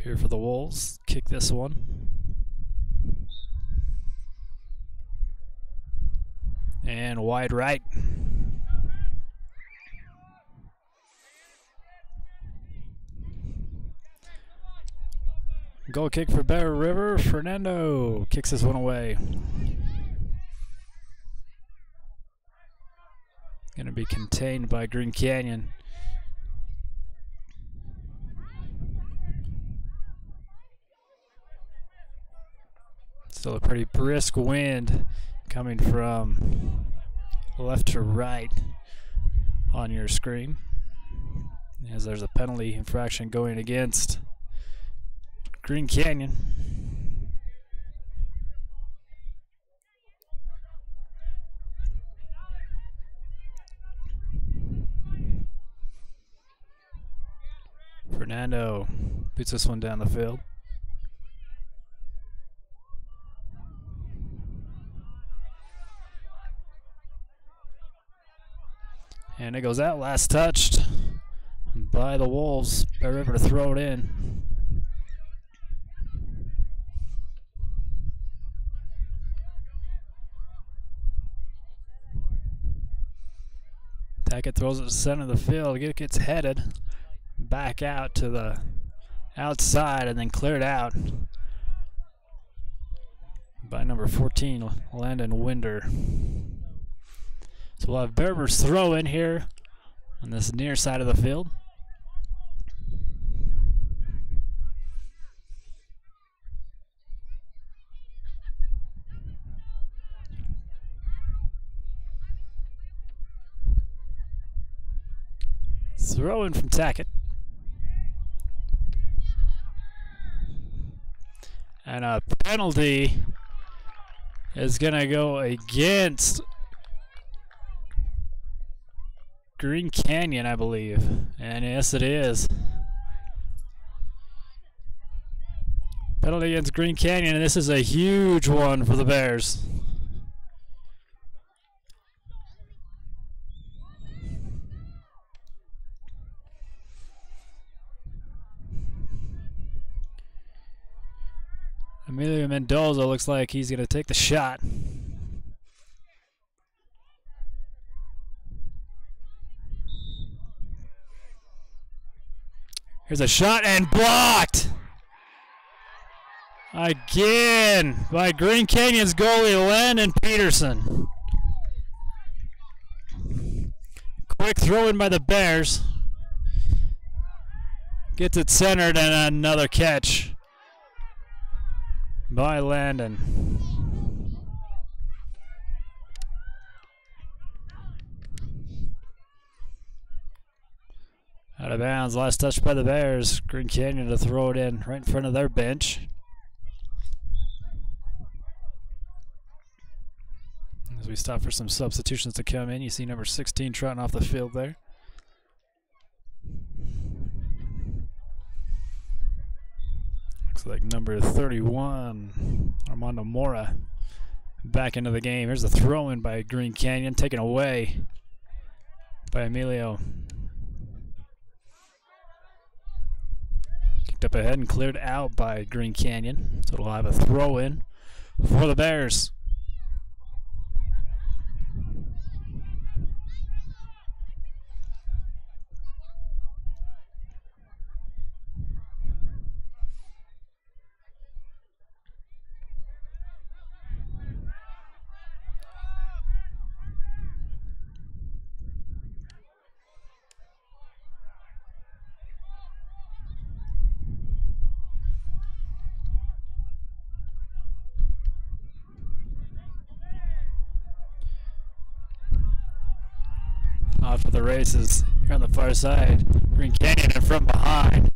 here for the Wolves. Kick this one. And wide right. Goal kick for Bear River. Fernando kicks this one away. Going to be contained by Green Canyon. Still a pretty brisk wind coming from left to right on your screen, as there's a penalty infraction going against Green Canyon. Fernando boots this one down the field. And it goes out, last touched by the Wolves. Bear River to throw it in. Tackett throws it to the center of the field. It gets headed back out to the outside and then cleared out by number 14, Landon Winder. So we'll have Bear River's throw in here on this near side of the field. Throw in from Tackett. And a penalty is going to go against Green Canyon, I believe. And yes, it is. Penalty against Green Canyon, and this is a huge one for the Bears. Emilio Mendoza looks like he's going to take the shot. Here's a shot and blocked! Again by Green Canyon's goalie Landon Peterson. Quick throw in by the Bears. Gets it centered and another catch by Landon. Out of bounds, last touch by the Bears. Green Canyon to throw it in right in front of their bench. As we stop for some substitutions to come in, you see number 16 trotting off the field there. Looks like number 31, Armando Mora, back into the game. Here's a throw in by Green Canyon, taken away by Emilio. Kicked up ahead and cleared out by Green Canyon. So it'll have a throw in for the Bears. Off for the races here on the far side. Green Canyon in from behind.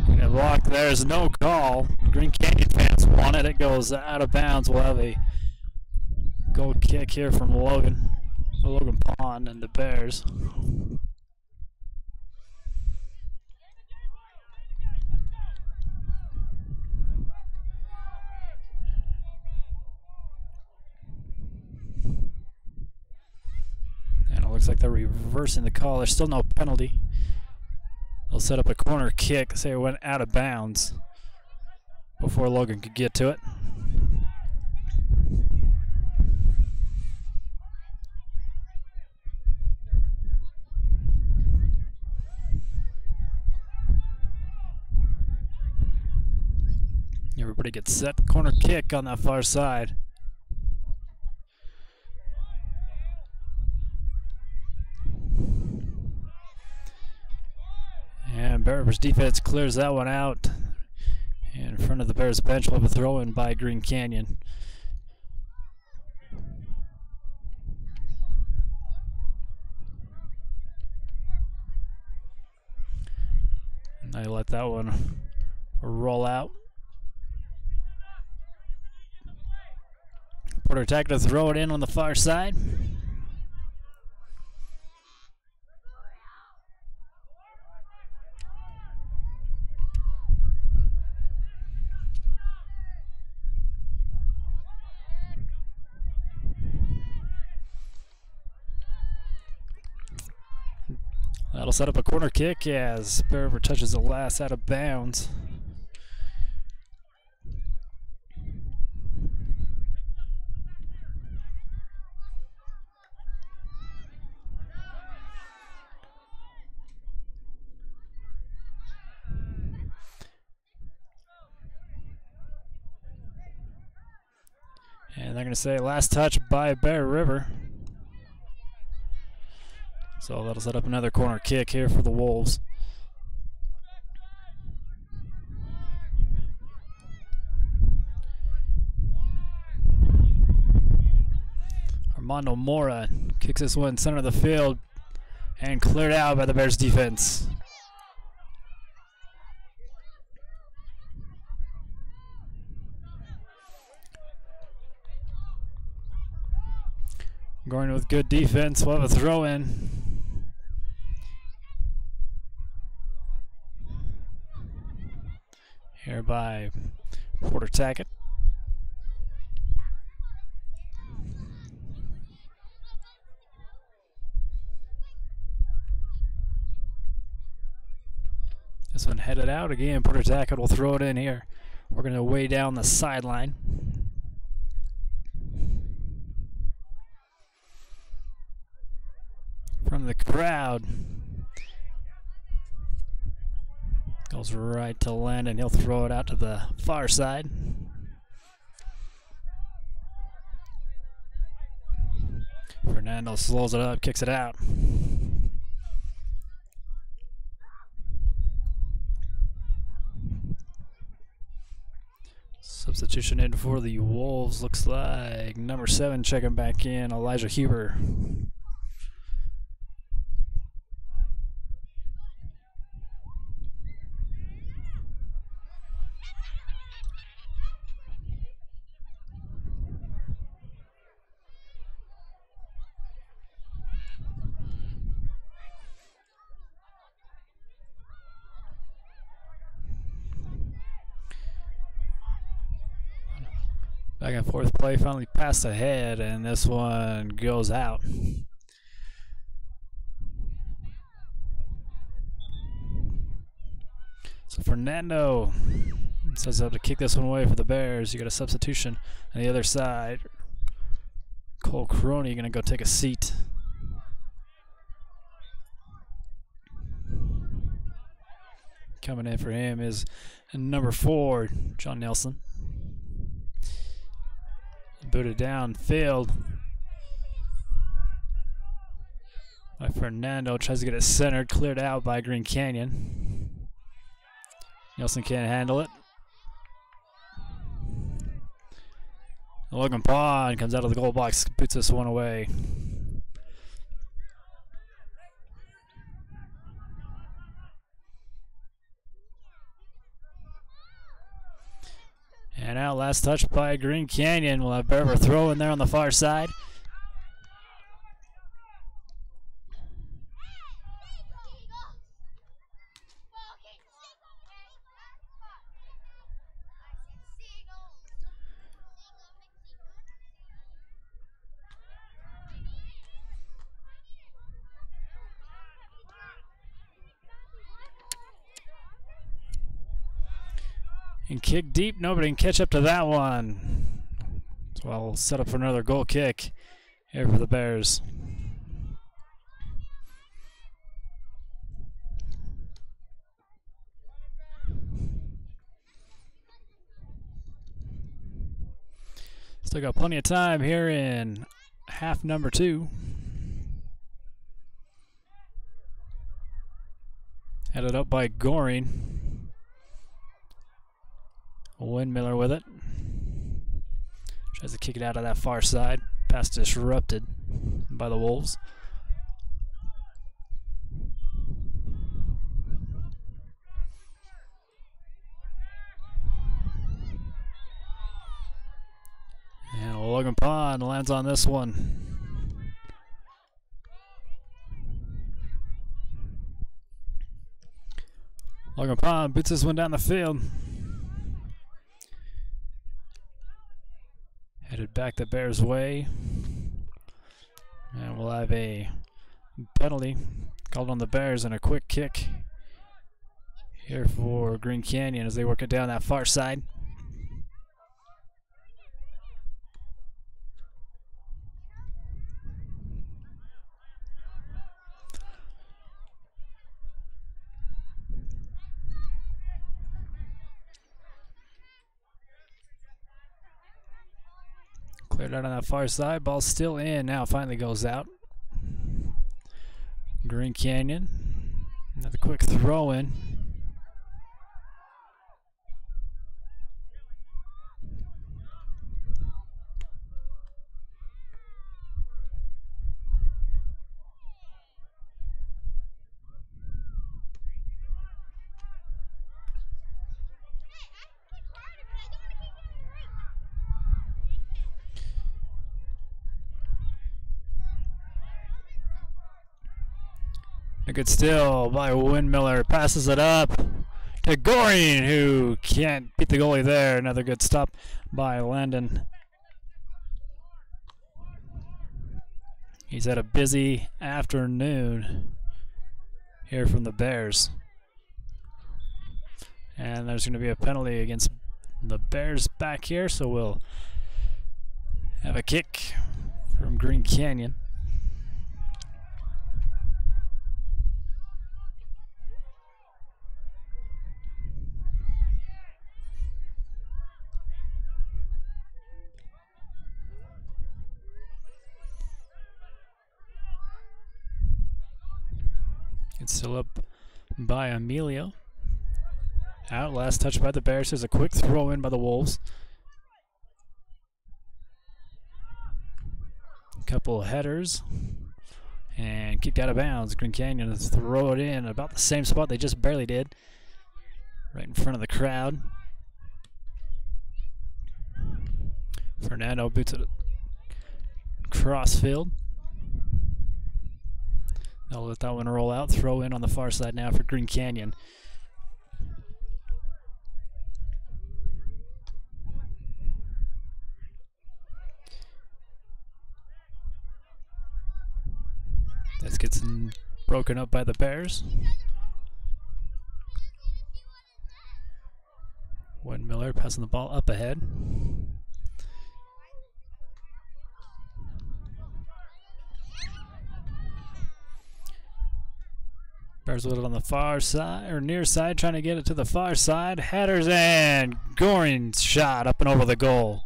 And a block, there's no call. Green Canyon fans want it. It goes out of bounds. We'll have a goal kick here from Logan Pond and the Bears. Looks like they're reversing the call. There's still no penalty. They'll set up a corner kick. Say it went out of bounds before Logan could get to it. Everybody gets set. Corner kick on that far side. And Bears defense clears that one out. And in front of the Bears bench, we'll have a throw in by Green Canyon. And they let that one roll out. Porter Tack to throw it in on the far side. That'll set up a corner kick as Bear River touches the last out of bounds. And they're going to say last touch by Bear River. So that'll set up another corner kick here for the Wolves. Armando Mora kicks this one center of the field and cleared out by the Bears defense. Going with good defense. We'll have a throw in. Here by Porter Tackett. This one headed out again. Porter Tackett will throw it in here. We're going to way down the sideline. From the crowd. Goes right to Landon. He'll throw it out to the far side. Fernando slows it up, kicks it out. Substitution in for the Wolves. Looks like number 7 checking back in, Elijah Huber. Back and forth play, finally passed ahead, and this one goes out. So Fernando sets up to kick this one away for the Bears. You got a substitution on the other side. Cole Crony gonna go take a seat. Coming in for him is number 4, John Nelson. Booted downfield by Fernando. Tries to get it centered, cleared out by Green Canyon. Nelson can't handle it. Logan Pond comes out of the goal box, boots this one away. And out, last touch by Green Canyon. We'll have Berber throw in there on the far side. And kick deep, nobody can catch up to that one. So I'll set up for another goal kick here for the Bears. Still got plenty of time here in half number 2. Headed up by Goring. Windmiller with it. Tries to kick it out of that far side. Pass disrupted by the Wolves. And Logan Pond lands on this one. Logan Pond boots this one down the field. Headed back the Bears' way. And we'll have a penalty called on the Bears and a quick kick here for Green Canyon as they work it down that far side. Cleared out on that far side. Ball's still in. Now finally goes out. Green Canyon. Another quick throw in. A good steal by Windmiller. Passes it up to Goring, who can't beat the goalie there. Another good stop by Landon. He's had a busy afternoon here from the Bears. And there's going to be a penalty against the Bears back here, so we'll have a kick from Green Canyon. It's still up by Emilio. Out, last touch by the Bears. There's a quick throw in by the Wolves. Couple of headers. And kicked out of bounds. Green Canyon throw it in about the same spot they just barely did. Right in front of the crowd. Fernando boots it crossfield. They'll let that one roll out. Throw in on the far side now for Green Canyon. This gets broken up by the Bears. Windmiller passing the ball up ahead. Bears with it on the far side, or near side, trying to get it to the far side. Headers and Goring's shot up and over the goal.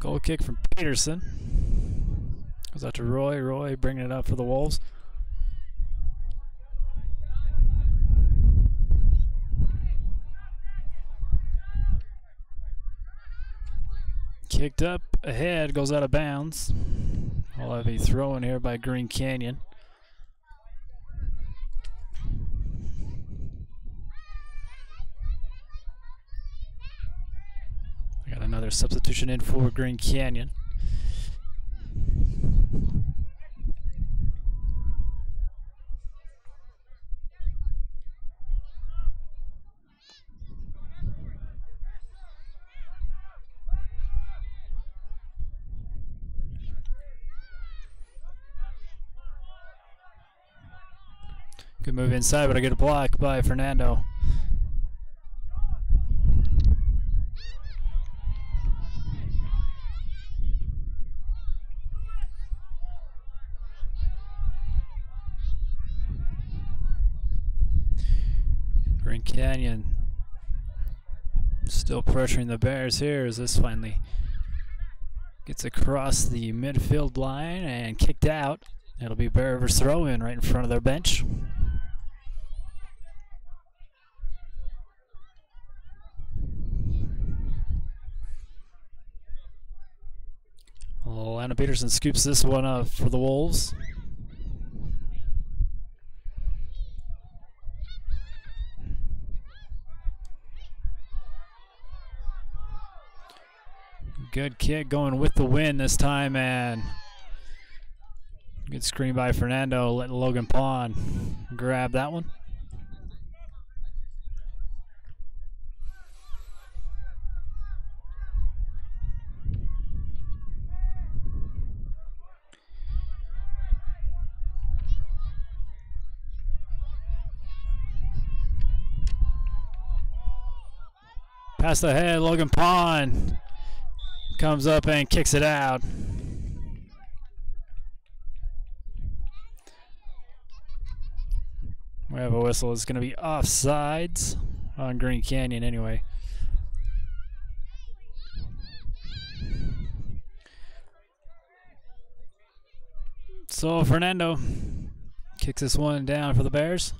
Goal kick from Peterson. Goes out to Roy. Roy bringing it up for the Wolves. Kicked up ahead, goes out of bounds. We'll have a throw in here by Green Canyon. Got another substitution in for Green Canyon. Good move inside, but I get a block by Fernando. Green Canyon still pressuring the Bears here as this finally gets across the midfield line and kicked out. It'll be Bear River's throw in right in front of their bench. Lana Peterson scoops this one up for the Wolves. Good kick going with the win this time, and good screen by Fernando, letting Logan Pond grab that one. Pass ahead, Logan Pond comes up and kicks it out. We have a whistle. It's going to be offsides on Green Canyon anyway. So Fernando kicks this one down for the Bears.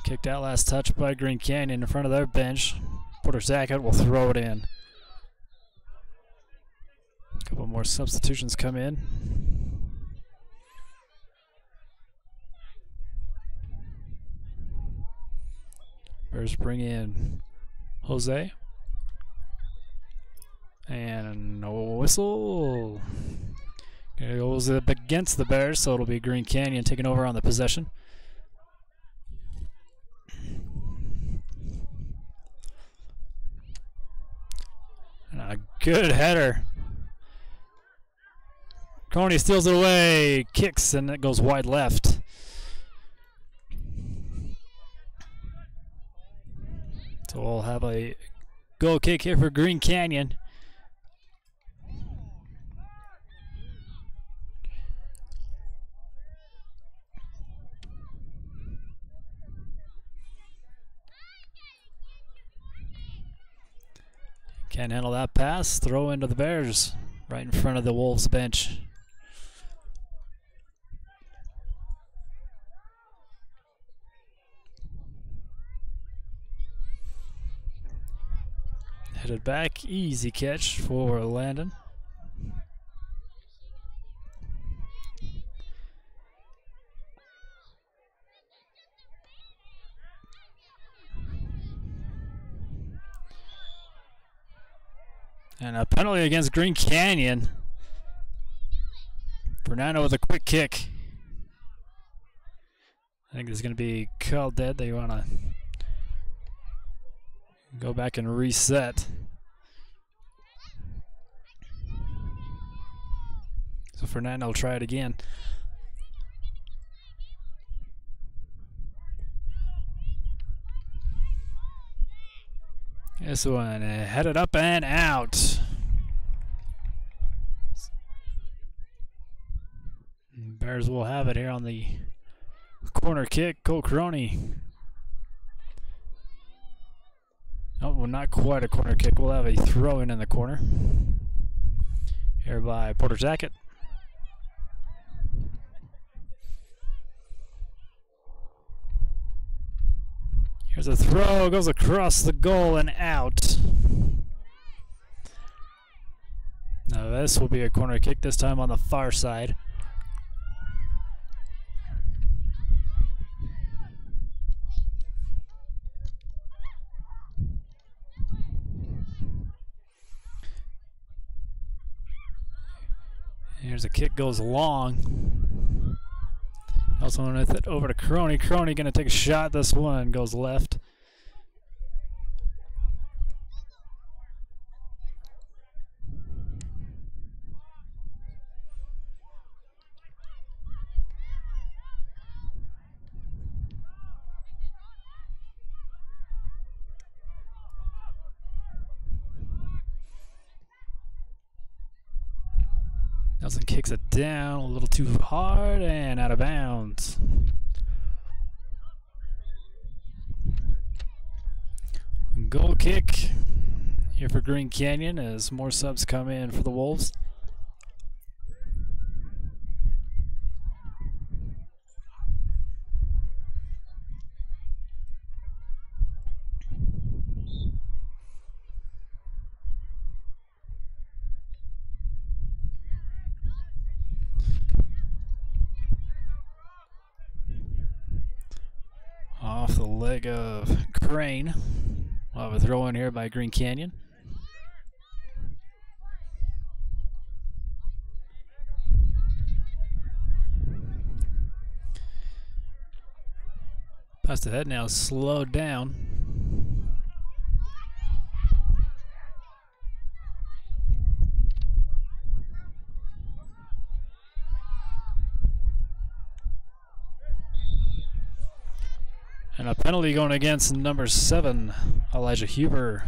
Kicked out last touch by Green Canyon in front of their bench. Porter Zackett will throw it in. A couple more substitutions come in. Bears bring in Jose. And no whistle. It goes up against the Bears, so it'll be Green Canyon taking over on the possession. And a good header. Coney steals it away, kicks, and it goes wide left. So we'll have a goal kick here for Green Canyon. Can't handle that pass. Throw into the Bears right in front of the Wolves bench. Headed back, easy catch for Landon. And a penalty against Green Canyon. Fernando with a quick kick. I think this is going to be called dead. They want to go back and reset. So Fernando will try it again. This one headed up and out. Bears will have it here on the corner kick. Cole Crony. Oh, well, not quite a corner kick. We'll have a throw in the corner. Here by Porter Zackett. Here's a throw, goes across the goal and out. Now this will be a corner kick, this time on the far side. Here's a kick, goes long. Also with it over to Crony. Crony gonna take a shot. This one goes left. Nelson kicks it down a little too hard and out of bounds. Goal kick here for Green Canyon as more subs come in for the Wolves. Off the leg of Crane. We'll have a throw in here by Green Canyon. Past the head now, slowed down. And a penalty going against number 7, Elijah Huber.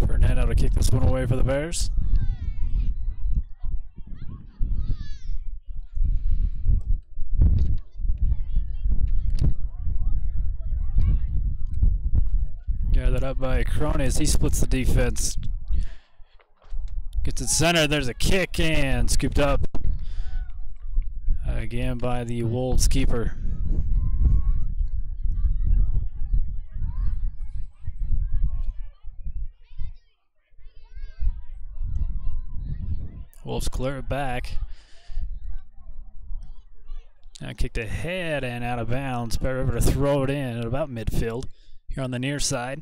Fernando to kick this one away for the Bears. Gathered up up by Crony as he splits the defense. Gets it center. There's a kick and scooped up again by the Wolves keeper. Wolves clear it back. Now kicked ahead and out of bounds. Bear River to throw it in at about midfield here on the near side.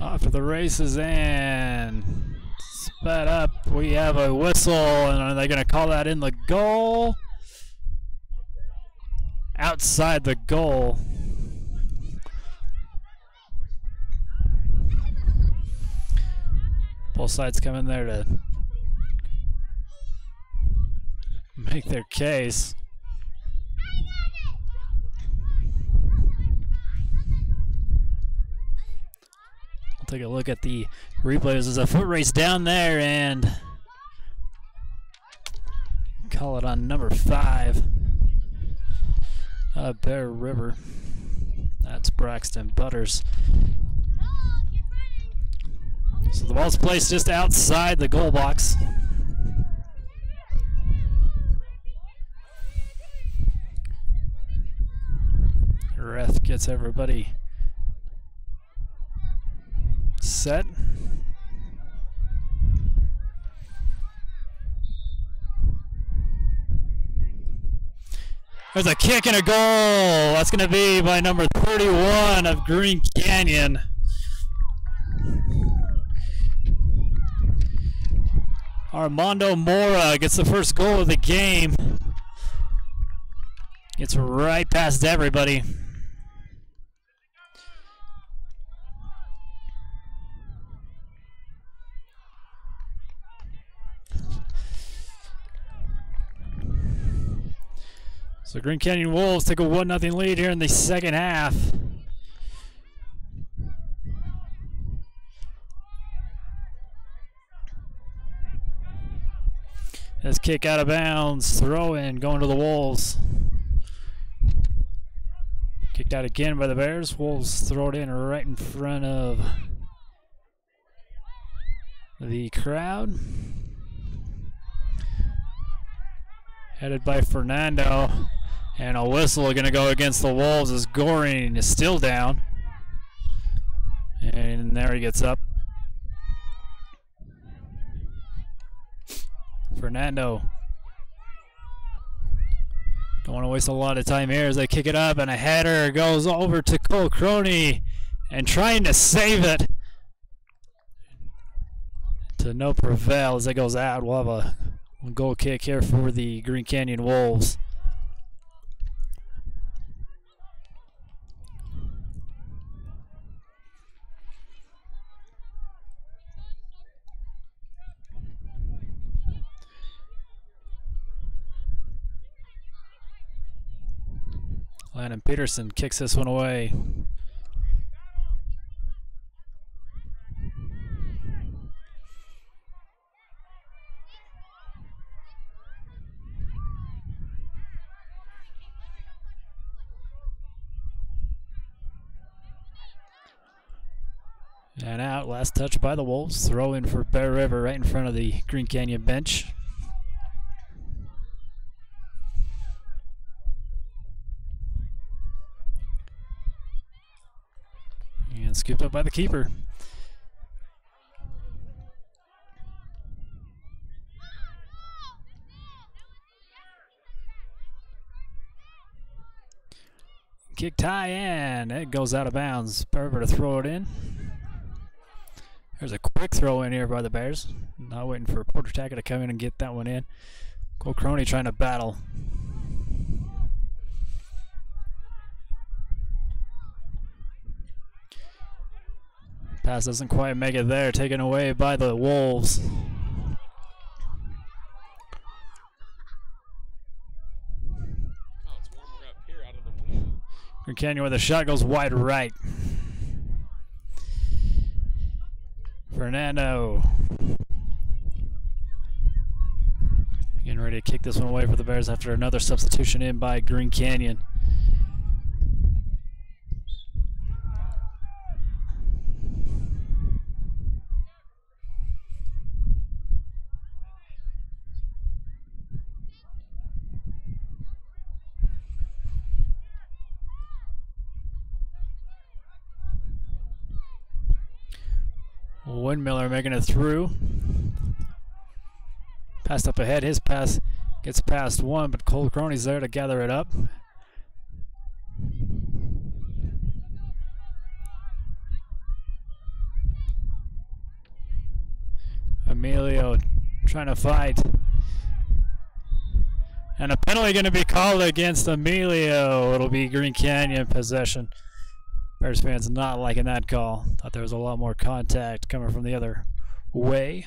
Off to the races and sped up. We have a whistle, and are they going to call that in the goal? Outside the goal. Both sides come in there to make their case. Take a look at the replays. There's a foot race down there, and call it on number 5. Bear River. That's Braxton Butters. So the ball's placed just outside the goal box. The ref gets everybody set. There's a kick and a goal. That's going to be by number 31 of Green Canyon. Armando Mora gets the first goal of the game. Gets right past everybody. So Green Canyon Wolves take a 1-0 lead here in the second half. This kick out of bounds, throw in, going to the Wolves. Kicked out again by the Bears. Wolves throw it in right in front of the crowd. Headed by Fernando. And a whistle going to go against the Wolves as Goring is still down. And there he gets up. Fernando. Don't want to waste a lot of time here as they kick it up, and a header goes over to Cole Crony and trying to save it to no prevail as it goes out. We'll have a goal kick here for the Green Canyon Wolves. Landon Peterson kicks this one away. And out, last touch by the Wolves. Throw in for Bear River right in front of the Green Canyon bench. And scooped up by the keeper. Kicked high and it goes out of bounds. Bear River to throw it in. There's a quick throw in here by the Bears. Not waiting for Porter Tackett to come in and get that one in. Cole Crony trying to battle. Pass doesn't quite make it there. Taken away by the Wolves. Green Canyon with a shot goes wide right. Fernando getting ready to kick this one away for the Bears after another substitution in by Green Canyon. Windmiller making it through. Passed up ahead. His pass gets past one, but Cole Crony's there to gather it up. Emilio trying to fight. And a penalty going to be called against Emilio. It'll be Green Canyon possession. Bears fans not liking that call. Thought there was a lot more contact coming from the other way.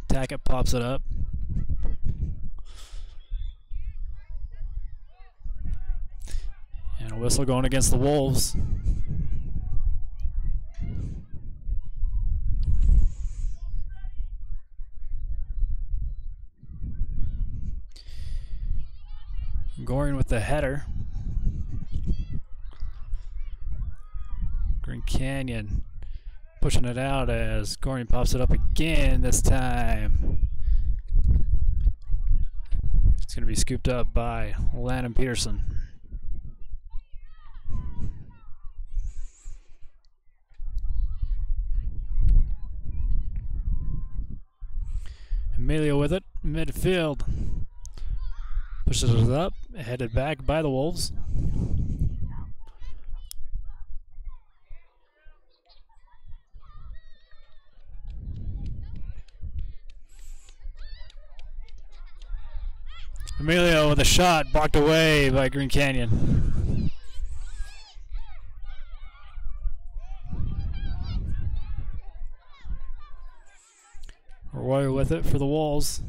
Tackett pops it up. And a whistle going against the Wolves. Goring with the header. Green Canyon pushing it out as Goring pops it up again this time. It's going to be scooped up by Landon Peterson. Emilio with it, midfield. Pushes it up, headed back by the Wolves. Emilio with a shot, blocked away by Green Canyon. Roy with it for the Wolves.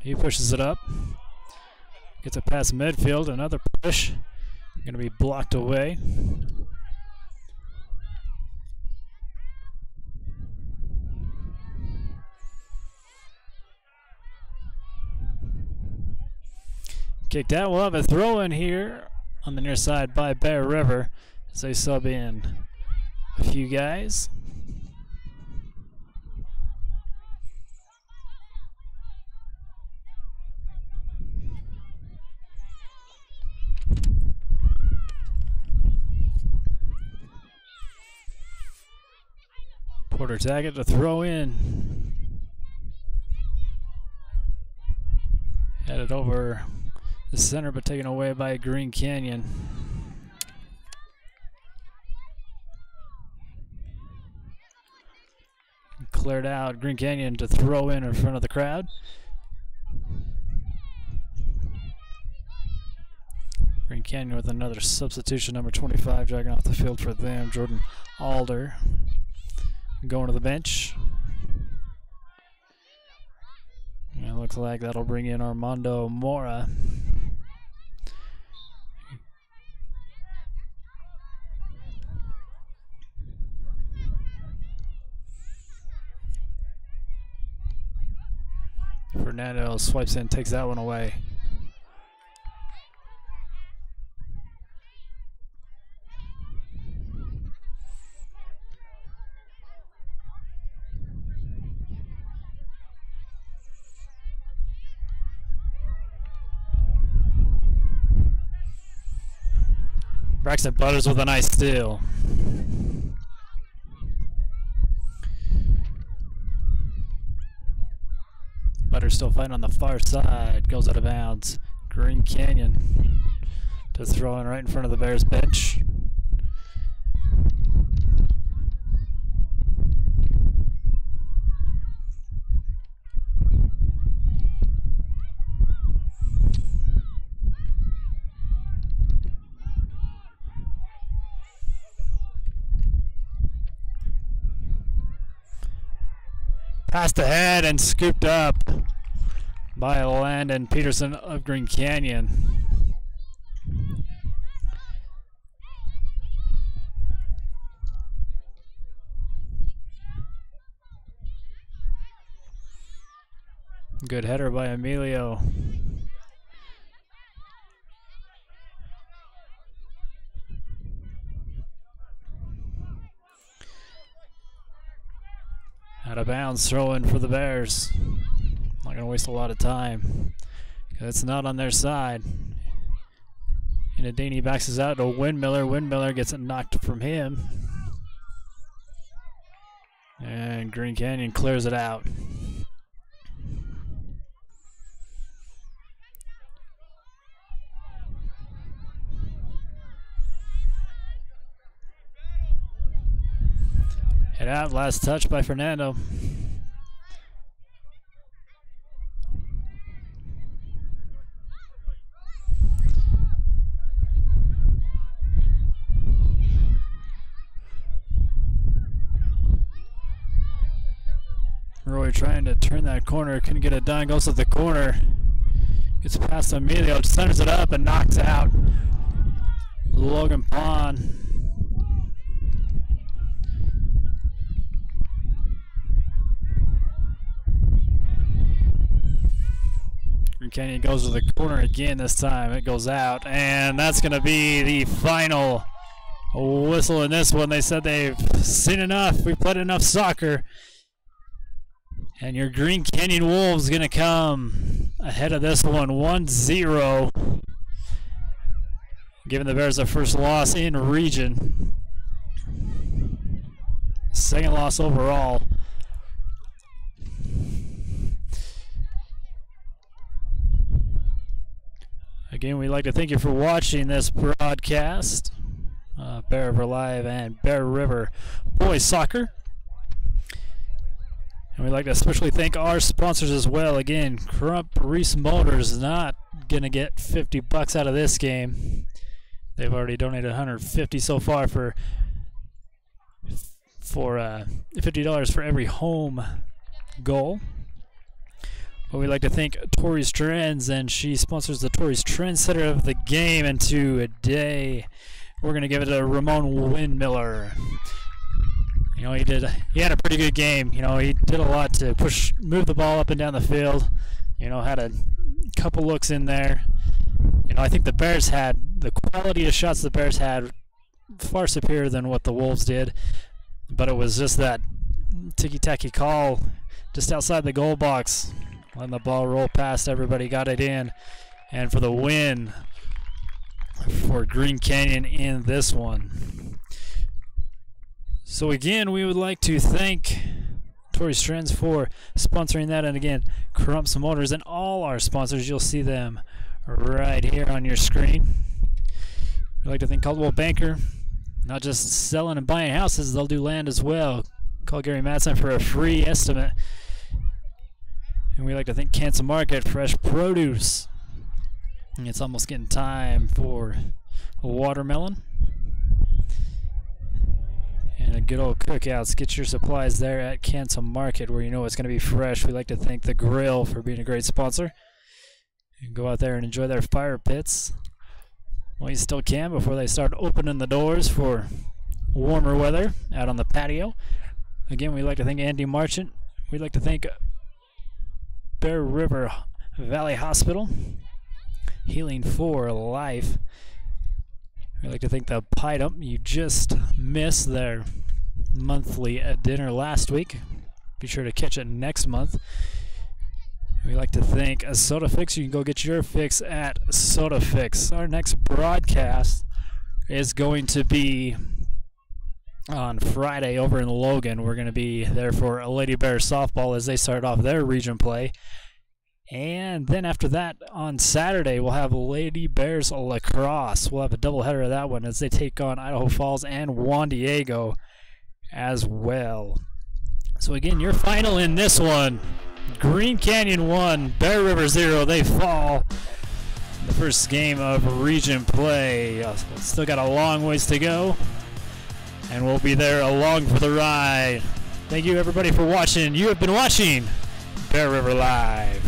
He pushes it up. Gets it past midfield, another push. Going to be blocked away. Kicked out. We'll have a throw in here on the near side by Bear River as they sub in a few guys. Porter Tackett to throw in. Headed over the center, but taken away by Green Canyon. Cleared out. Green Canyon to throw in front of the crowd. Green Canyon with another substitution, number 25, dragging off the field for them. Jordan Alder going to the bench. And it looks like that'll bring in Armando Mora. Fernando swipes in, takes that one away. Braxton Butters with a nice steal. Butters still fighting on the far side. Goes out of bounds. Green Canyon to throw in right in front of the Bears bench. Passed ahead and scooped up by Landon Peterson of Green Canyon. Good header by Emilio. Out of bounds, throw in for the Bears. Not gonna waste a lot of time because it's not on their side. And Adaney backs us out to Windmiller. Windmiller gets it knocked from him. And Green Canyon clears it out. Head out, last touch by Fernando. Roy trying to turn that corner, couldn't get it done, goes to the corner. Gets past Emilio, centers it up and knocks out Logan Pond. Canyon goes to the corner again this time. It goes out, and that's going to be the final whistle in this one. They said they've seen enough. We've played enough soccer. And your Green Canyon Wolves going to come ahead of this one, 1-0. Giving the Bears their first loss in region. Second loss overall. Again, we'd like to thank you for watching this broadcast. Bear River Live and Bear River Boys Soccer. And we'd like to especially thank our sponsors as well. Again, Crump Reese Motors not going to get $50 out of this game. They've already donated $150 so far for $50 for every home goal. But we'd like to thank Tori's Trends, and she sponsors the Tori's Trendsetter of the game. And today, we're going to give it to Ramon Windmiller. You know, he had a pretty good game. You know, he did a lot to move the ball up and down the field. You know, had a couple looks in there. You know, I think the Bears had, the quality of shots the Bears had far superior than what the Wolves did. But it was just that ticky-tacky call just outside the goal box. Letting the ball roll past everybody, got it in. And for the win for Green Canyon in this one. So again, we would like to thank Tori's Trends for sponsoring that. And again, Crumps Motors and all our sponsors. You'll see them right here on your screen. We'd like to thank Caldwell Banker. Not just selling and buying houses, they'll do land as well. Call Gary Madsen for a free estimate. And we'd like to thank Canton Market, fresh produce. And it's almost getting time for a watermelon. And a good old cookouts. Get your supplies there at Canton Market where you know it's going to be fresh. We'd like to thank The Grill for being a great sponsor. You can go out there and enjoy their fire pits while you still can before they start opening the doors for warmer weather out on the patio. Again, we'd like to thank Andy Marchant. We'd like to thank Bear River Valley Hospital, Healing for Life. We'd like to thank the Pie Dump. You just missed their monthly dinner last week. Be sure to catch it next month. We'd like to thank Soda Fix. You can go get your fix at Soda Fix. Our next broadcast is going to be on Friday over in Logan. We're going to be there for Lady Bears softball as they start off their region play. And then after that, on Saturday, we'll have Lady Bears lacrosse. We'll have a doubleheader of that one as they take on Idaho Falls and Juan Diego as well. So again, your final in this one, Green Canyon 1, Bear River 0. They fall in the first game of region play. Still got a long ways to go. And we'll be there along for the ride Thank you everybody for watching. You have been watching Bear River Live.